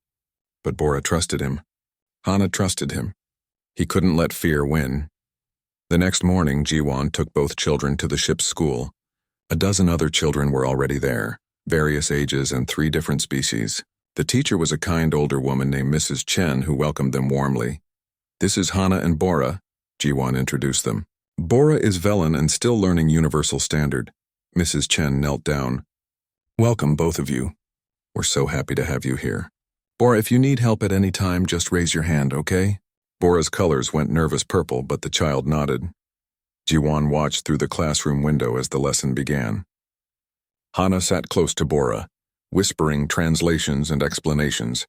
A: But Bora trusted him. Hana trusted him. He couldn't let fear win. The next morning, Ji-won took both children to the ship's school. A dozen other children were already there, various ages and 3 different species. The teacher was a kind older woman named Mrs. Chen who welcomed them warmly. "This is Hana and Bora," Ji-won introduced them. "Bora is Velen and still learning Universal Standard." Mrs. Chen knelt down. "Welcome, both of you. We're so happy to have you here. Bora, if you need help at any time, just raise your hand, okay?" Bora's colors went nervous purple, but the child nodded. Ji-won watched through the classroom window as the lesson began. Hana sat close to Bora, whispering translations and explanations.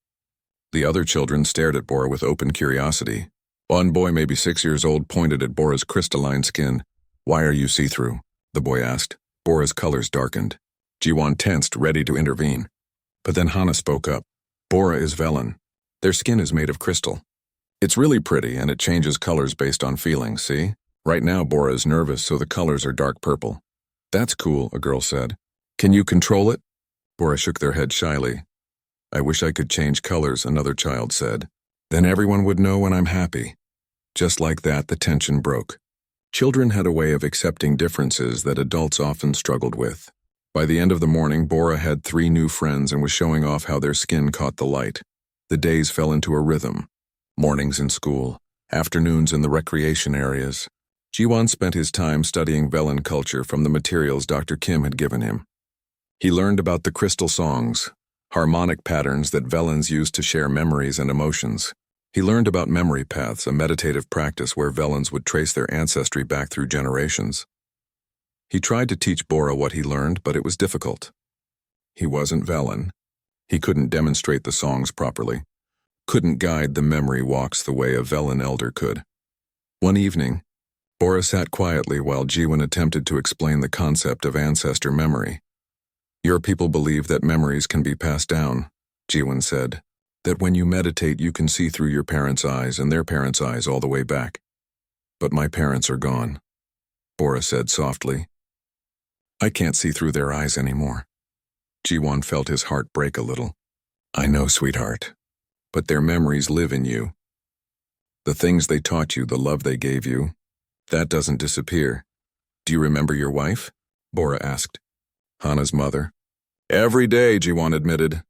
A: The other children stared at Bora with open curiosity. One boy, maybe 6 years old, pointed at Bora's crystalline skin. "Why are you see-through?" the boy asked. Bora's colors darkened. Ji-won tensed, ready to intervene. But then Hana spoke up. "Bora is Velen. Their skin is made of crystal. It's really pretty, and it changes colors based on feelings, see? Right now, Bora is nervous, so the colors are dark purple." "That's cool," a girl said. "Can you control it?" Bora shook their head shyly. "I wish I could change colors," another child said. "Then everyone would know when I'm happy." Just like that, the tension broke. Children had a way of accepting differences that adults often struggled with. By the end of the morning, Bora had 3 new friends and was showing off how their skin caught the light. The days fell into a rhythm. Mornings in school, afternoons in the recreation areas. Ji-won spent his time studying Velen culture from the materials Dr. Kim had given him. He learned about the crystal songs, harmonic patterns that Velens used to share memories and emotions. He learned about memory paths, a meditative practice where Velens would trace their ancestry back through generations. He tried to teach Bora what he learned, but it was difficult. He wasn't Velen. He couldn't demonstrate the songs properly, couldn't guide the memory walks the way a Velen elder could. One evening, Bora sat quietly while Ji-won attempted to explain the concept of ancestor memory. "Your people believe that memories can be passed down," Ji-won said. "That when you meditate you can see through your parents' eyes and their parents' eyes all the way back. But my parents are gone," Bora said softly. "I can't see through their eyes anymore." Ji-won felt his heart break a little. "I know, sweetheart. But their memories live in you. The things they taught you, the love they gave you, that doesn't disappear. Do you remember your wife?" Bora asked. "Hana's mother?" Every day, Jiwon admitted.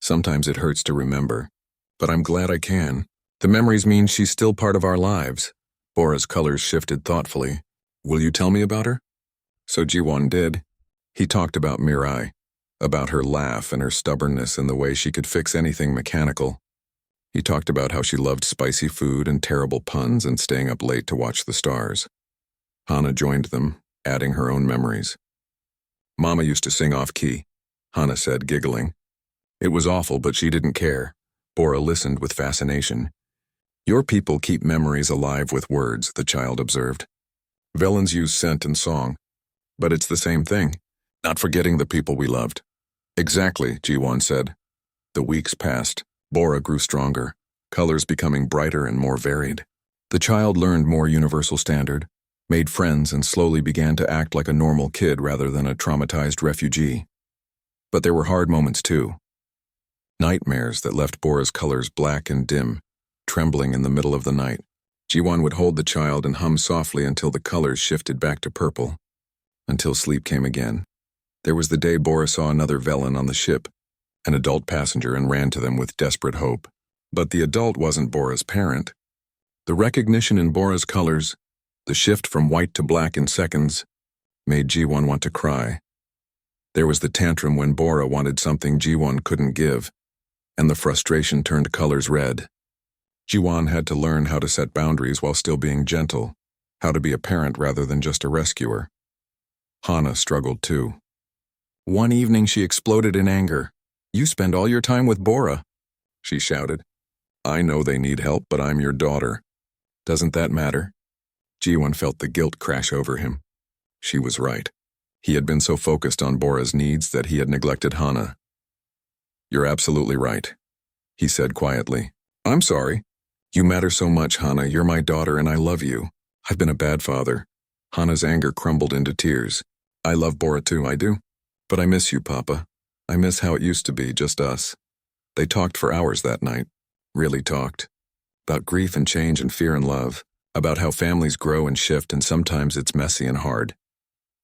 A: Sometimes it hurts to remember, but I'm glad I can. The memories mean she's still part of our lives. Bora's colors shifted thoughtfully. Will you tell me about her? So Jiwon did. He talked about Mirai, about her laugh and her stubbornness and the way she could fix anything mechanical. He talked about how she loved spicy food and terrible puns and staying up late to watch the stars. Hana joined them, adding her own memories. Mama used to sing off-key, Hana said, giggling. It was awful, but she didn't care. Bora listened with fascination. Your people keep memories alive with words, the child observed. Villains use scent and song, but it's the same thing, not forgetting the people we loved. Exactly, Jiwon said. The weeks passed. Bora grew stronger, colors becoming brighter and more varied. The child learned more universal standard, made friends, and slowly began to act like a normal kid rather than a traumatized refugee. But there were hard moments too. Nightmares that left Bora's colors black and dim, trembling in the middle of the night. Jiwon would hold the child and hum softly until the colors shifted back to purple, until sleep came again. There was the day Bora saw another Velen on the ship, an adult passenger, and ran to them with desperate hope. But the adult wasn't Bora's parent. The recognition in Bora's colors, the shift from white to black in seconds, made Jiwon want to cry. There was the tantrum when Bora wanted something Jiwon couldn't give, and the frustration turned colors red. Jiwon had to learn how to set boundaries while still being gentle, how to be a parent rather than just a rescuer. Hana struggled too. One evening she exploded in anger. You spend all your time with Bora, she shouted. I know they need help, but I'm your daughter. Doesn't that matter? Jiwon felt the guilt crash over him. She was right. He had been so focused on Bora's needs that he had neglected Hana. You're absolutely right, he said quietly. I'm sorry. You matter so much, Hana. You're my daughter and I love you. I've been a bad father. Hana's anger crumbled into tears. I love Bora too, I do. But I miss you, Papa. I miss how it used to be, just us. They talked for hours that night. Really talked. About grief and change and fear and love. About how families grow and shift and sometimes it's messy and hard.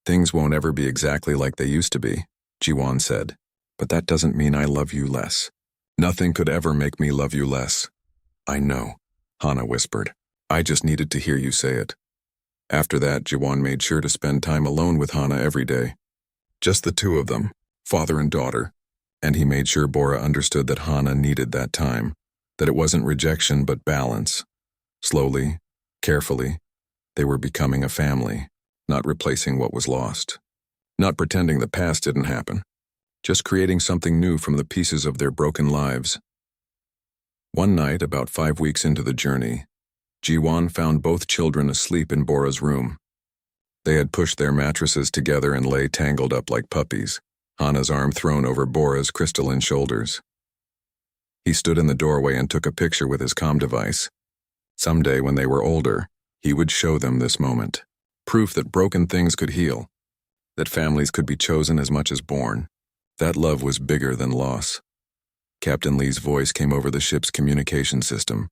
A: Things won't ever be exactly like they used to be, Jiwon said. But that doesn't mean I love you less. Nothing could ever make me love you less. I know, Hana whispered. I just needed to hear you say it. After that, Jiwon made sure to spend time alone with Hana every day. Just the two of them, father and daughter. And he made sure Bora understood that Hana needed that time, that it wasn't rejection but balance. Slowly, carefully, they were becoming a family, not replacing what was lost. Not pretending the past didn't happen. Just creating something new from the pieces of their broken lives. One night, about 5 weeks into the journey, Jiwon found both children asleep in Bora's room. They had pushed their mattresses together and lay tangled up like puppies, Hana's arm thrown over Bora's crystalline shoulders. He stood in the doorway and took a picture with his comm device. Someday, when they were older, he would show them this moment. Proof that broken things could heal, that families could be chosen as much as born. That love was bigger than loss. Captain Lee's voice came over the ship's communication system.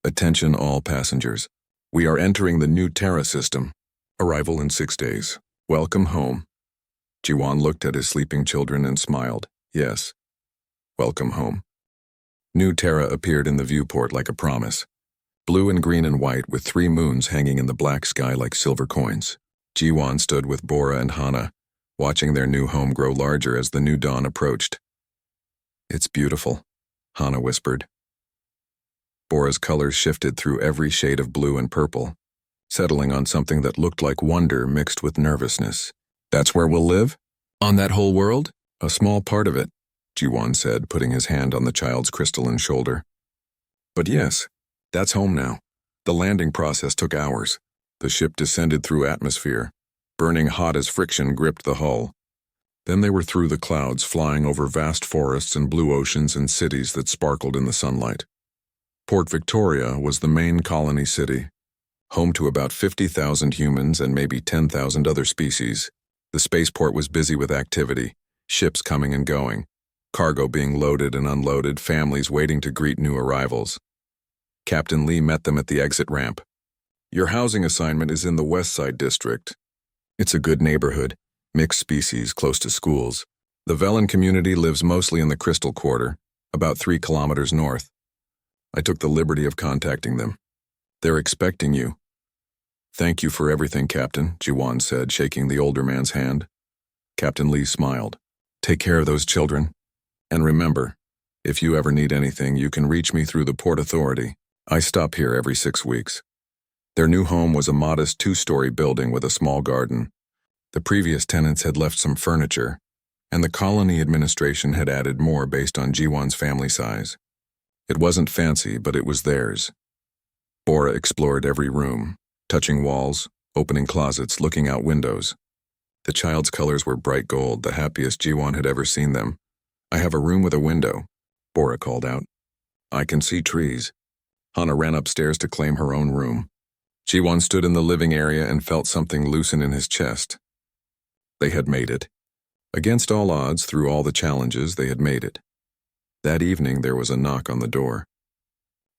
A: Attention all passengers. We are entering the new Terra system. Arrival in 6 days. Welcome home. Jiwon looked at his sleeping children and smiled. Yes. Welcome home. New Terra appeared in the viewport like a promise. Blue and green and white with 3 moons hanging in the black sky like silver coins. Jiwon stood with Bora and Hana, watching their new home grow larger as the new dawn approached. It's beautiful, Hana whispered. Bora's colors shifted through every shade of blue and purple, settling on something that looked like wonder mixed with nervousness. That's where we'll live? On that whole world? A small part of it, Jiwon said, putting his hand on the child's crystalline shoulder. But yes, that's home now. The landing process took hours. The ship descended through atmosphere, burning hot as friction gripped the hull. Then they were through the clouds, flying over vast forests and blue oceans and cities that sparkled in the sunlight. Port Victoria was the main colony city, home to about 50,000 humans and maybe 10,000 other species. The spaceport was busy with activity, ships coming and going, cargo being loaded and unloaded, families waiting to greet new arrivals. Captain Lee met them at the exit ramp. Your housing assignment is in the West Side District. It's a good neighborhood, mixed species, close to schools. The Velen community lives mostly in the Crystal Quarter, about 3 kilometers north. I took the liberty of contacting them. They're expecting you. Thank you for everything, Captain, Jiwan said, shaking the older man's hand. Captain Lee smiled. Take care of those children. And remember, if you ever need anything, you can reach me through the Port Authority. I stop here every 6 weeks. Their new home was a modest 2-story building with a small garden. The previous tenants had left some furniture, and the colony administration had added more based on Jiwan's family size. It wasn't fancy, but it was theirs. Bora explored every room, touching walls, opening closets, looking out windows. The child's colors were bright gold, the happiest Jiwan had ever seen them. I have a room with a window, Bora called out. I can see trees. Hana ran upstairs to claim her own room. Jiwan stood in the living area and felt something loosen in his chest. They had made it. Against all odds, through all the challenges, they had made it. That evening, there was a knock on the door.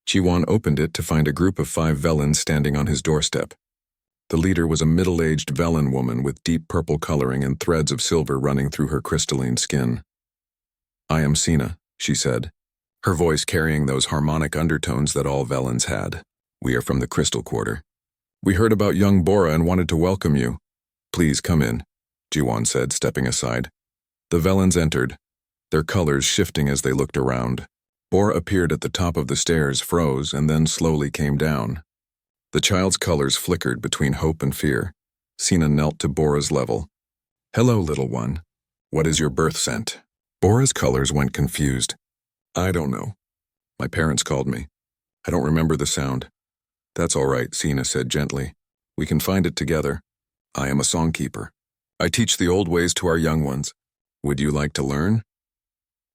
A: Jiwan opened it to find a group of 5 Velens standing on his doorstep. The leader was a middle-aged Velen woman with deep purple coloring and threads of silver running through her crystalline skin. I am Sina, she said, her voice carrying those harmonic undertones that all Velens had. We are from the Crystal Quarter. We heard about young Bora and wanted to welcome you. Please come in, Jiwan said, stepping aside. The Velens entered, their colors shifting as they looked around. Bora appeared at the top of the stairs, froze, and then slowly came down. The child's colors flickered between hope and fear. Sina knelt to Bora's level. Hello, little one. What is your birth scent? Bora's colors went confused. I don't know. My parents called me. I don't remember the sound. That's all right, Sina said gently. We can find it together. I am a songkeeper. I teach the old ways to our young ones. Would you like to learn?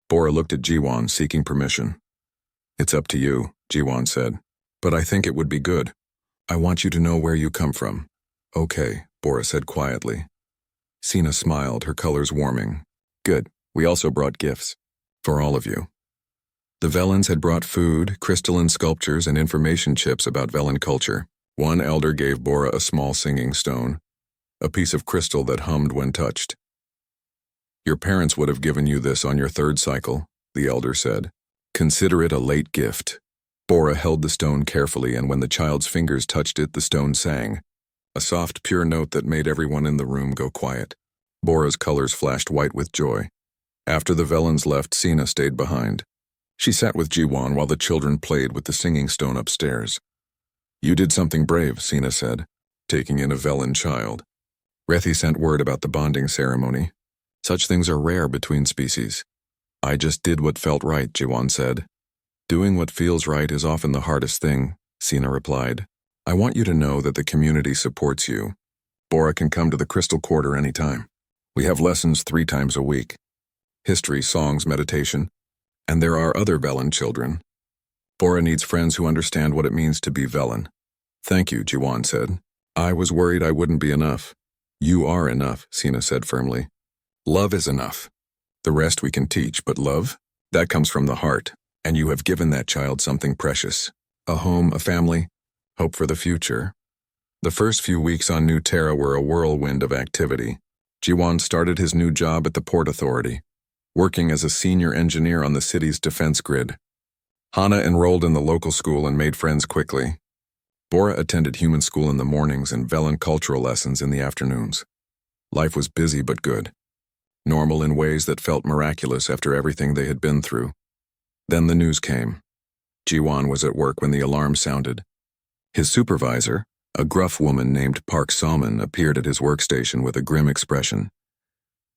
A: Bora looked at Jiwan, seeking permission. It's up to you, Jiwan said, but I think it would be good. I want you to know where you come from. Okay, Bora said quietly. Sina smiled, her colors warming. Good, we also brought gifts. For all of you. The Velens had brought food, crystalline sculptures, and information chips about Velen culture. One elder gave Bora a small singing stone, a piece of crystal that hummed when touched. Your parents would have given you this on your 3rd cycle, the elder said. Consider it a late gift. Bora held the stone carefully, and when the child's fingers touched it, the stone sang, a soft, pure note that made everyone in the room go quiet. Bora's colors flashed white with joy. After the Velens left, Sina stayed behind. She sat with Jiwan while the children played with the singing stone upstairs. You did something brave, Sina said, taking in a Velen child. Rethi sent word about the bonding ceremony. Such things are rare between species. I just did what felt right, Jiwan said. Doing what feels right is often the hardest thing, Sina replied. I want you to know that the community supports you. Bora can come to the Crystal Quarter anytime. We have lessons 3 times a week. History, songs, meditation. And there are other Velen children. Bora needs friends who understand what it means to be Velen. Thank you, Jiwan said. I was worried I wouldn't be enough. You are enough, Sina said firmly. Love is enough. The rest we can teach, but love? That comes from the heart, and you have given that child something precious. A home, a family, hope for the future. The first few weeks on New Terra were a whirlwind of activity. Jiwan started his new job at the Port Authority, working as a senior engineer on the city's defense grid. Hana enrolled in the local school and made friends quickly. Bora attended human school in the mornings and Velen cultural lessons in the afternoons. Life was busy but good. Normal in ways that felt miraculous after everything they had been through. Then the news came. Jiwan was at work when the alarm sounded. His supervisor, a gruff woman named Park Salmon, appeared at his workstation with a grim expression.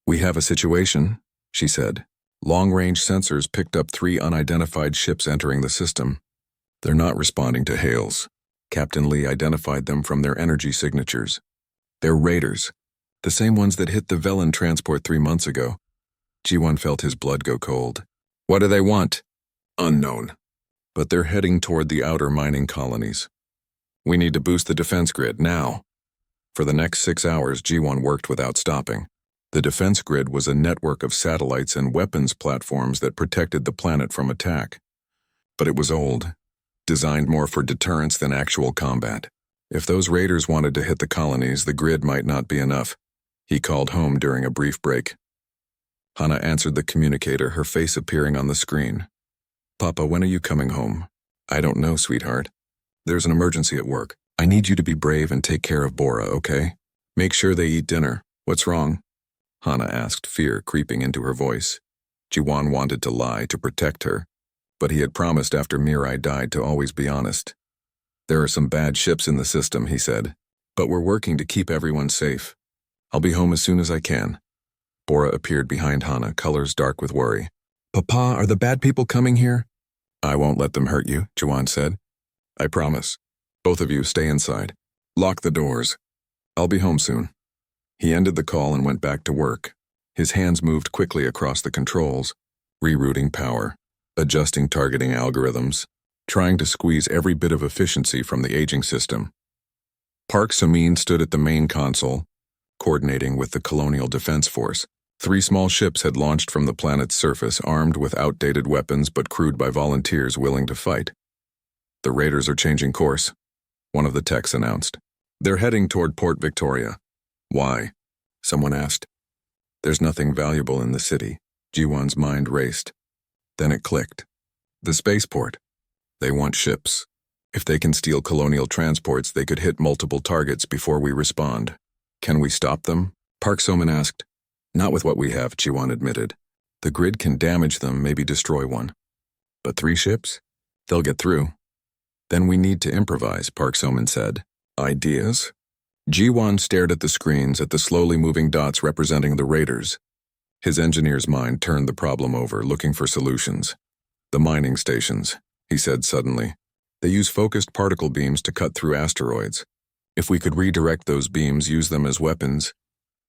A: We have a situation, she said. Long-range sensors picked up 3 unidentified ships entering the system. They're not responding to hails. Captain Lee identified them from their energy signatures. They're raiders. The same ones that hit the Velen transport 3 months ago. Jiwan felt his blood go cold. What do they want? Unknown. But they're heading toward the outer mining colonies. We need to boost the defense grid now. For the next 6 hours, Jiwan worked without stopping. The defense grid was a network of satellites and weapons platforms that protected the planet from attack. But it was old, designed more for deterrence than actual combat. If those raiders wanted to hit the colonies, the grid might not be enough. He called home during a brief break. Hana answered the communicator, her face appearing on the screen. Papa, when are you coming home? I don't know, sweetheart. There's an emergency at work. I need you to be brave and take care of Bora, okay? Make sure they eat dinner. What's wrong? Hana asked, fear creeping into her voice. Jiwon wanted to lie to protect her, but he had promised after Mirai died to always be honest. There are some bad ships in the system, he said, but we're working to keep everyone safe. I'll be home as soon as I can. Bora appeared behind Hana, colors dark with worry. Papa, are the bad people coming here? I won't let them hurt you, Jiwon said. I promise. Both of you stay inside. Lock the doors. I'll be home soon. He ended the call and went back to work. His hands moved quickly across the controls, rerouting power, adjusting targeting algorithms, trying to squeeze every bit of efficiency from the aging system. Park Sumin stood at the main console, coordinating with the Colonial Defense Force. 3 small ships had launched from the planet's surface, armed with outdated weapons but crewed by volunteers willing to fight. The raiders are changing course, one of the techs announced. They're heading toward Port Victoria. Why? Someone asked. There's nothing valuable in the city. Jiwon's mind raced. Then it clicked. The spaceport. They want ships. If they can steal colonial transports, they could hit multiple targets before we respond. Can we stop them? Park Soman asked. Not with what we have, Jiwon admitted. The grid can damage them, maybe destroy one. But 3 ships? They'll get through. Then we need to improvise, Park Soman said. Ideas? Jiwon stared at the screens, at the slowly moving dots representing the raiders. His engineer's mind turned the problem over, looking for solutions. The mining stations, he said suddenly. They use focused particle beams to cut through asteroids. If we could redirect those beams, use them as weapons.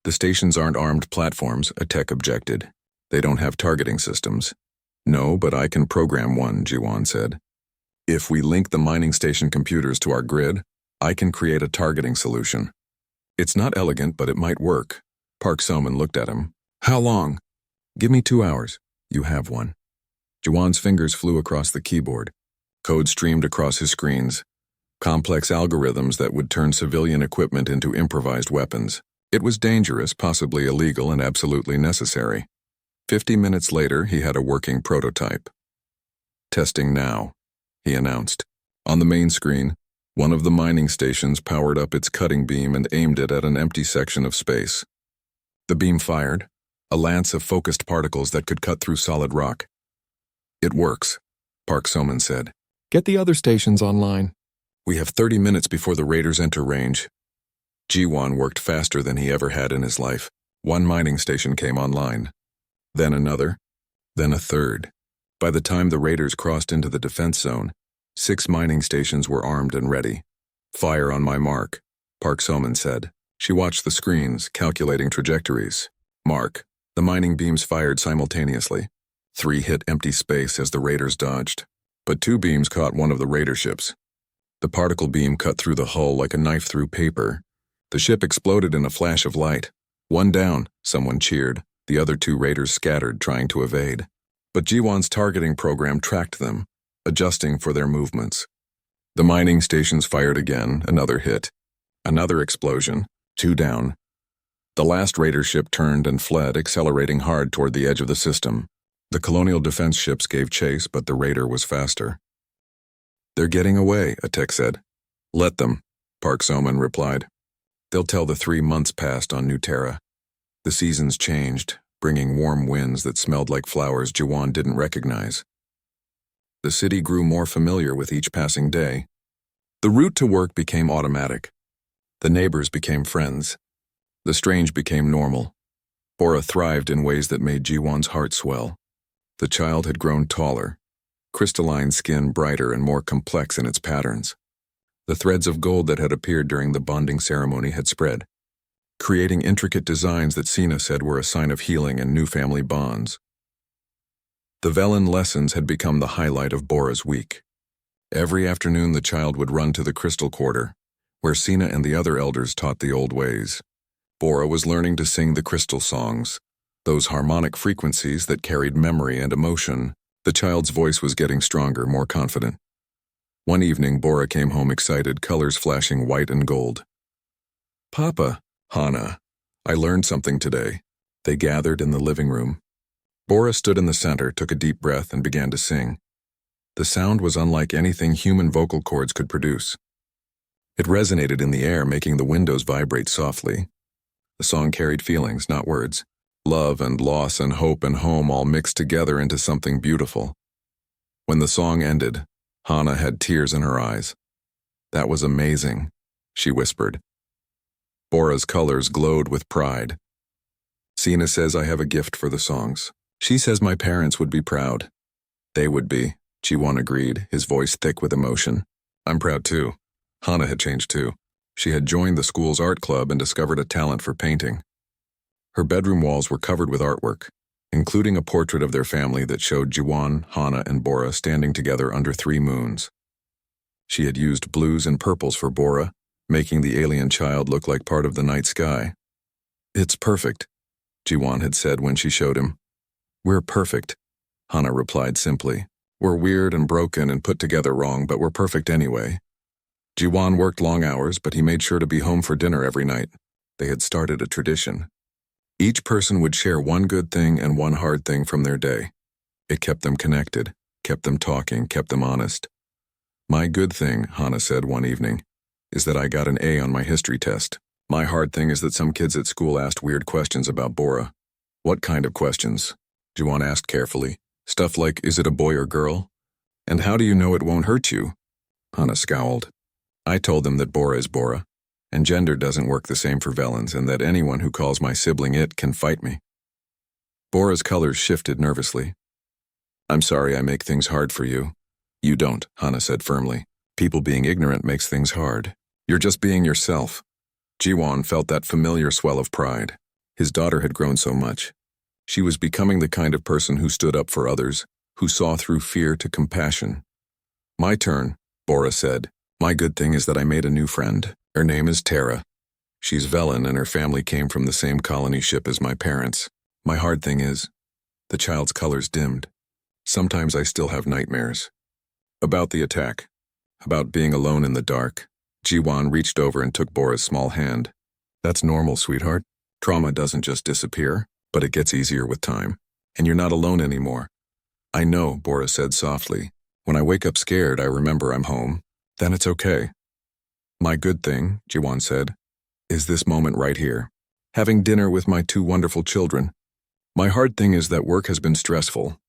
A: The stations aren't armed platforms, a tech objected. They don't have targeting systems. No, but I can program one, Jiwon said. If we link the mining station computers to our grid, I can create a targeting solution. It's not elegant, but it might work. Park Soman looked at him. How long? Give me 2 hours. You have one. Jiwon's fingers flew across the keyboard. Code streamed across his screens. Complex algorithms that would turn civilian equipment into improvised weapons. It was dangerous, possibly illegal, and absolutely necessary. 50 minutes later, he had a working prototype. Testing now, he announced. On the main screen, one of the mining stations powered up its cutting beam and aimed it at an empty section of space. The beam fired, a lance of focused particles that could cut through solid rock. It works, Park Soman said. Get the other stations online. We have 30 minutes before the raiders enter range. Jiwon worked faster than he ever had in his life. 1 mining station came online. Then another. Then a third. By the time the raiders crossed into the defense zone, 6 mining stations were armed and ready. Fire on my mark, Park Soman said. She watched the screens, calculating trajectories. Mark. The mining beams fired simultaneously. 3 hit empty space as the raiders dodged. But 2 beams caught one of the raider ships. The particle beam cut through the hull like a knife through paper. The ship exploded in a flash of light. 1 down, someone cheered. The other 2 raiders scattered, trying to evade. But Jiwon's targeting program tracked them, adjusting for their movements. The mining stations fired again, another hit. Another explosion, 2 down. The last raider ship turned and fled, accelerating hard toward the edge of the system. The colonial defense ships gave chase, but the raider was faster. They're getting away, a tech said. Let them, Park Soman replied. They'll tell the 3 months passed on New Terra. The seasons changed, bringing warm winds that smelled like flowers Jiwon didn't recognize. The city grew more familiar with each passing day. The route to work became automatic. The neighbors became friends. The strange became normal. Bora thrived in ways that made Jiwon's heart swell. The child had grown taller, crystalline skin brighter and more complex in its patterns. The threads of gold that had appeared during the bonding ceremony had spread, creating intricate designs that Sina said were a sign of healing and new family bonds. The Velen lessons had become the highlight of Bora's week. Every afternoon the child would run to the crystal quarter, where Sina and the other elders taught the old ways. Bora was learning to sing the crystal songs, those harmonic frequencies that carried memory and emotion. The child's voice was getting stronger, more confident. One evening, Bora came home excited, colors flashing white and gold. Papa, Hana, I learned something today. They gathered in the living room. Bora stood in the center, took a deep breath, and began to sing. The sound was unlike anything human vocal cords could produce. It resonated in the air, making the windows vibrate softly. The song carried feelings, not words. Love and loss and hope and home all mixed together into something beautiful. When the song ended, Hana had tears in her eyes. "That was amazing," she whispered. Bora's colors glowed with pride. "Sina says I have a gift for the songs. She says my parents would be proud." "They would be," Jiwon agreed, his voice thick with emotion. "I'm proud too." Hana had changed too. She had joined the school's art club and discovered a talent for painting. Her bedroom walls were covered with artwork, including a portrait of their family that showed Jiwon, Hana, and Bora standing together under 3 moons. She had used blues and purples for Bora, making the alien child look like part of the night sky. "It's perfect," Jiwon had said when she showed him. "We're perfect," Hana replied simply. "We're weird and broken and put together wrong, but we're perfect anyway." Jiwon worked long hours, but he made sure to be home for dinner every night. They had started a tradition. Each person would share one good thing and one hard thing from their day. It kept them connected, kept them talking, kept them honest. "My good thing," Hana said one evening, "is that I got an A on my history test. My hard thing is that some kids at school asked weird questions about Bora." "What kind of questions?" Jiwon asked carefully. "Stuff like, is it a boy or girl? And how do you know it won't hurt you?" Hana scowled. "I told them that Bora is Bora, and gender doesn't work the same for Velans, and that anyone who calls my sibling it can fight me." Bora's colors shifted nervously. "I'm sorry I make things hard for you." "You don't," Hana said firmly. "People being ignorant makes things hard. You're just being yourself." Jiwon felt that familiar swell of pride. His daughter had grown so much. She was becoming the kind of person who stood up for others, who saw through fear to compassion. "My turn," Bora said. "My good thing is that I made a new friend. Her name is Tara. She's Velan and her family came from the same colony ship as my parents. My hard thing is..." The child's colors dimmed. "Sometimes I still have nightmares. About the attack. About being alone in the dark." Jiwon reached over and took Bora's small hand. "That's normal, sweetheart. Trauma doesn't just disappear, but it gets easier with time. And you're not alone anymore." "I know," Bora said softly. "When I wake up scared, I remember I'm home. Then it's okay." "My good thing," Jiwon said, "is this moment right here. Having dinner with my 2 wonderful children. My hard thing is that work has been stressful.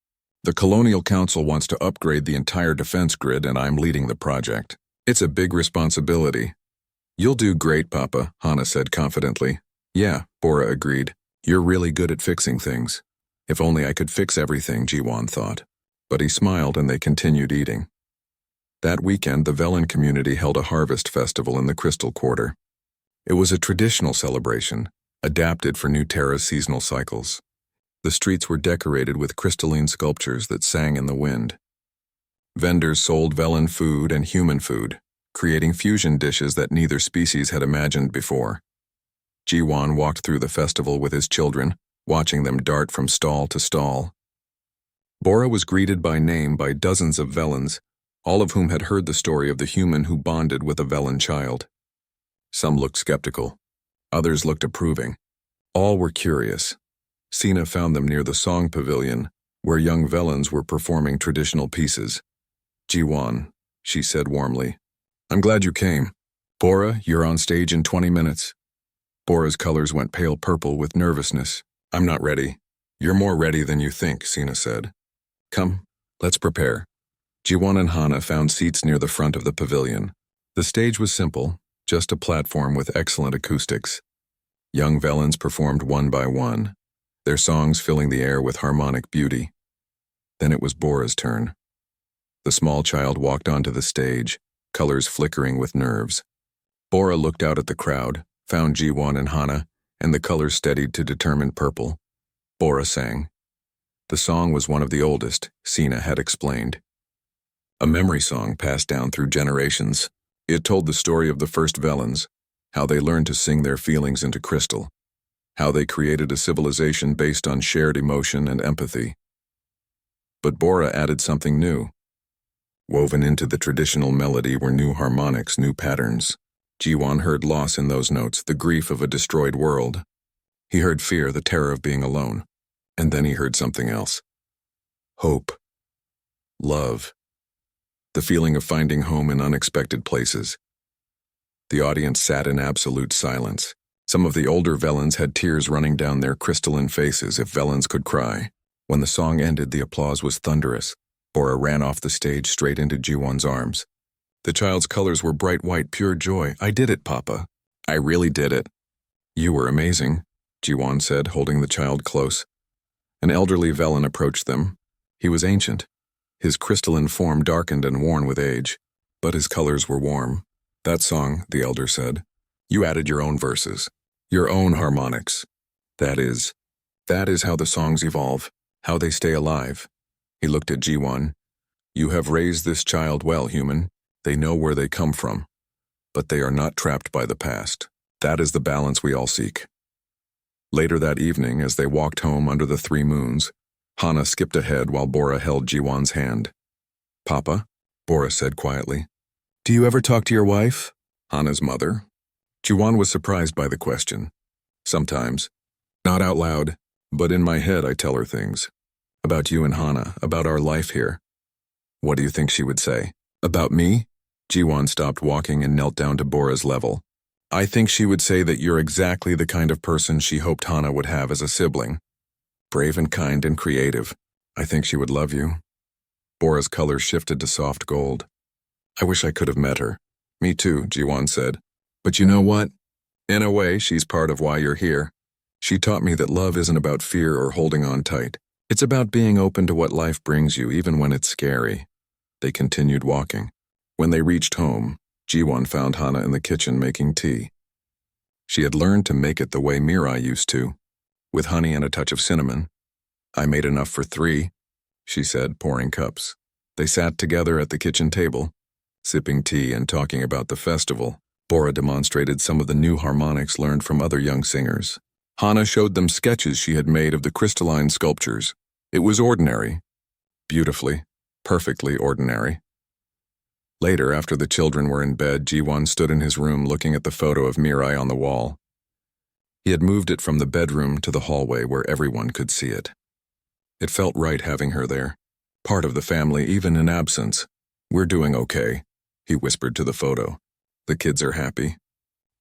A: The Colonial Council wants to upgrade the entire defense grid and I'm leading the project. It's a big responsibility." "You'll do great, Papa," Hana said confidently. "Yeah," Bora agreed. "You're really good at fixing things." If only I could fix everything, Jiwon thought. But he smiled and they continued eating. That weekend, the Velan community held a harvest festival in the Crystal Quarter. It was a traditional celebration, adapted for New Terra's seasonal cycles. The streets were decorated with crystalline sculptures that sang in the wind. Vendors sold Velan food and human food, creating fusion dishes that neither species had imagined before. Jiwon walked through the festival with his children, watching them dart from stall to stall. Bora was greeted by name by dozens of Velans, all of whom had heard the story of the human who bonded with a Velan child. Some looked skeptical. Others looked approving. All were curious. Sina found them near the Song Pavilion, where young Velans were performing traditional pieces. "Jiwon," she said warmly. "I'm glad you came. Bora, you're on stage in 20 minutes. Bora's colors went pale purple with nervousness. "I'm not ready." "You're more ready than you think," Sina said. "Come, let's prepare." Jiwon and Hana found seats near the front of the pavilion. The stage was simple, just a platform with excellent acoustics. Young Velans performed one by one, their songs filling the air with harmonic beauty. Then it was Bora's turn. The small child walked onto the stage, colors flickering with nerves. Bora looked out at the crowd, found Jiwon and Hana, and the colors steadied to determined purple. Bora sang. The song was one of the oldest, Sina had explained. A memory song passed down through generations. It told the story of the first Velans, how they learned to sing their feelings into crystal, how they created a civilization based on shared emotion and empathy. But Bora added something new. Woven into the traditional melody were new harmonics, new patterns. Jiwon heard loss in those notes, the grief of a destroyed world. He heard fear, the terror of being alone. And then he heard something else. Hope. Love. The feeling of finding home in unexpected places. The audience sat in absolute silence. Some of the older Velans had tears running down their crystalline faces if Velans could cry. When the song ended, the applause was thunderous. Bora ran off the stage straight into Jiwon's arms. The child's colors were bright white, pure joy. I did it, Papa. I really did it. You were amazing, Jiwon said, holding the child close. An elderly Velan approached them. He was ancient. His crystalline form darkened and worn with age, but his colors were warm. That song, the elder said, you added your own verses, your own harmonics. That is how the songs evolve, how they stay alive. He looked at Jiwon. You have raised this child well, human. They know where they come from, but they are not trapped by the past. That is the balance we all seek. Later that evening, as they walked home under the 3 moons, Hana skipped ahead while Bora held Jiwon's hand. Papa, Bora said quietly. Do you ever talk to your wife? Hana's mother. Jiwon was surprised by the question. Sometimes. Not out loud, but in my head I tell her things. About you and Hana, about our life here. What do you think she would say? About me? Jiwon stopped walking and knelt down to Bora's level. I think she would say that you're exactly the kind of person she hoped Hana would have as a sibling. Brave and kind and creative. I think she would love you. Bora's color shifted to soft gold. I wish I could have met her. Me too, Jiwon said. But you know what? In a way, she's part of why you're here. She taught me that love isn't about fear or holding on tight. It's about being open to what life brings you, even when it's scary. They continued walking. When they reached home, Jiwon found Hana in the kitchen making tea. She had learned to make it the way Mirai used to, with honey and a touch of cinnamon. I made enough for 3, she said, pouring cups. They sat together at the kitchen table, sipping tea and talking about the festival. Bora demonstrated some of the new harmonics learned from other young singers. Hana showed them sketches she had made of the crystalline sculptures. It was ordinary. Beautifully, perfectly ordinary. Later, after the children were in bed, Jiwon stood in his room looking at the photo of Mirai on the wall. He had moved it from the bedroom to the hallway where everyone could see it. It felt right having her there. Part of the family, even in absence. We're doing okay, he whispered to the photo. The kids are happy.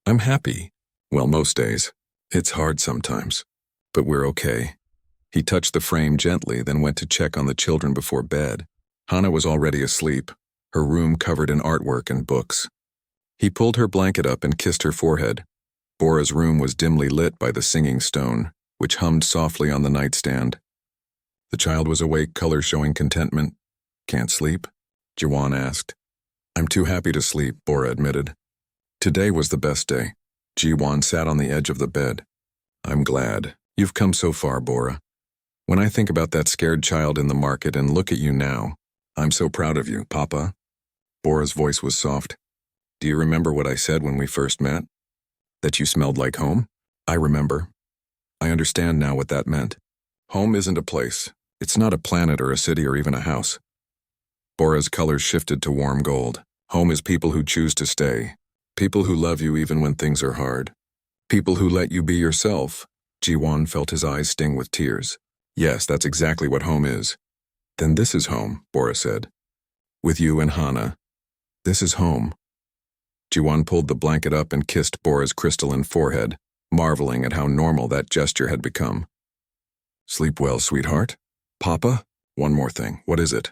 A: I'm happy. Well, most days. It's hard sometimes. But we're okay. He touched the frame gently, then went to check on the children before bed. Hana was already asleep, her room covered in artwork and books. He pulled her blanket up and kissed her forehead. Bora's room was dimly lit by the singing stone, which hummed softly on the nightstand. The child was awake, color showing contentment. Can't sleep? Jiwon asked. I'm too happy to sleep, Bora admitted. Today was the best day. Jiwon sat on the edge of the bed. I'm glad. You've come so far, Bora. When I think about that scared child in the market and look at you now, I'm so proud of you, Papa. Bora's voice was soft. Do you remember what I said when we first met? That you smelled like home? I remember. I understand now what that meant. Home isn't a place. It's not a planet or a city or even a house. Bora's colors shifted to warm gold. Home is people who choose to stay. People who love you even when things are hard. People who let you be yourself. Jiwon felt his eyes sting with tears. Yes, that's exactly what home is. Then this is home, Bora said. With you and Hana. This is home. Jiwon pulled the blanket up and kissed Bora's crystalline forehead, marveling at how normal that gesture had become. Sleep well, sweetheart. Papa? One more thing. What is it?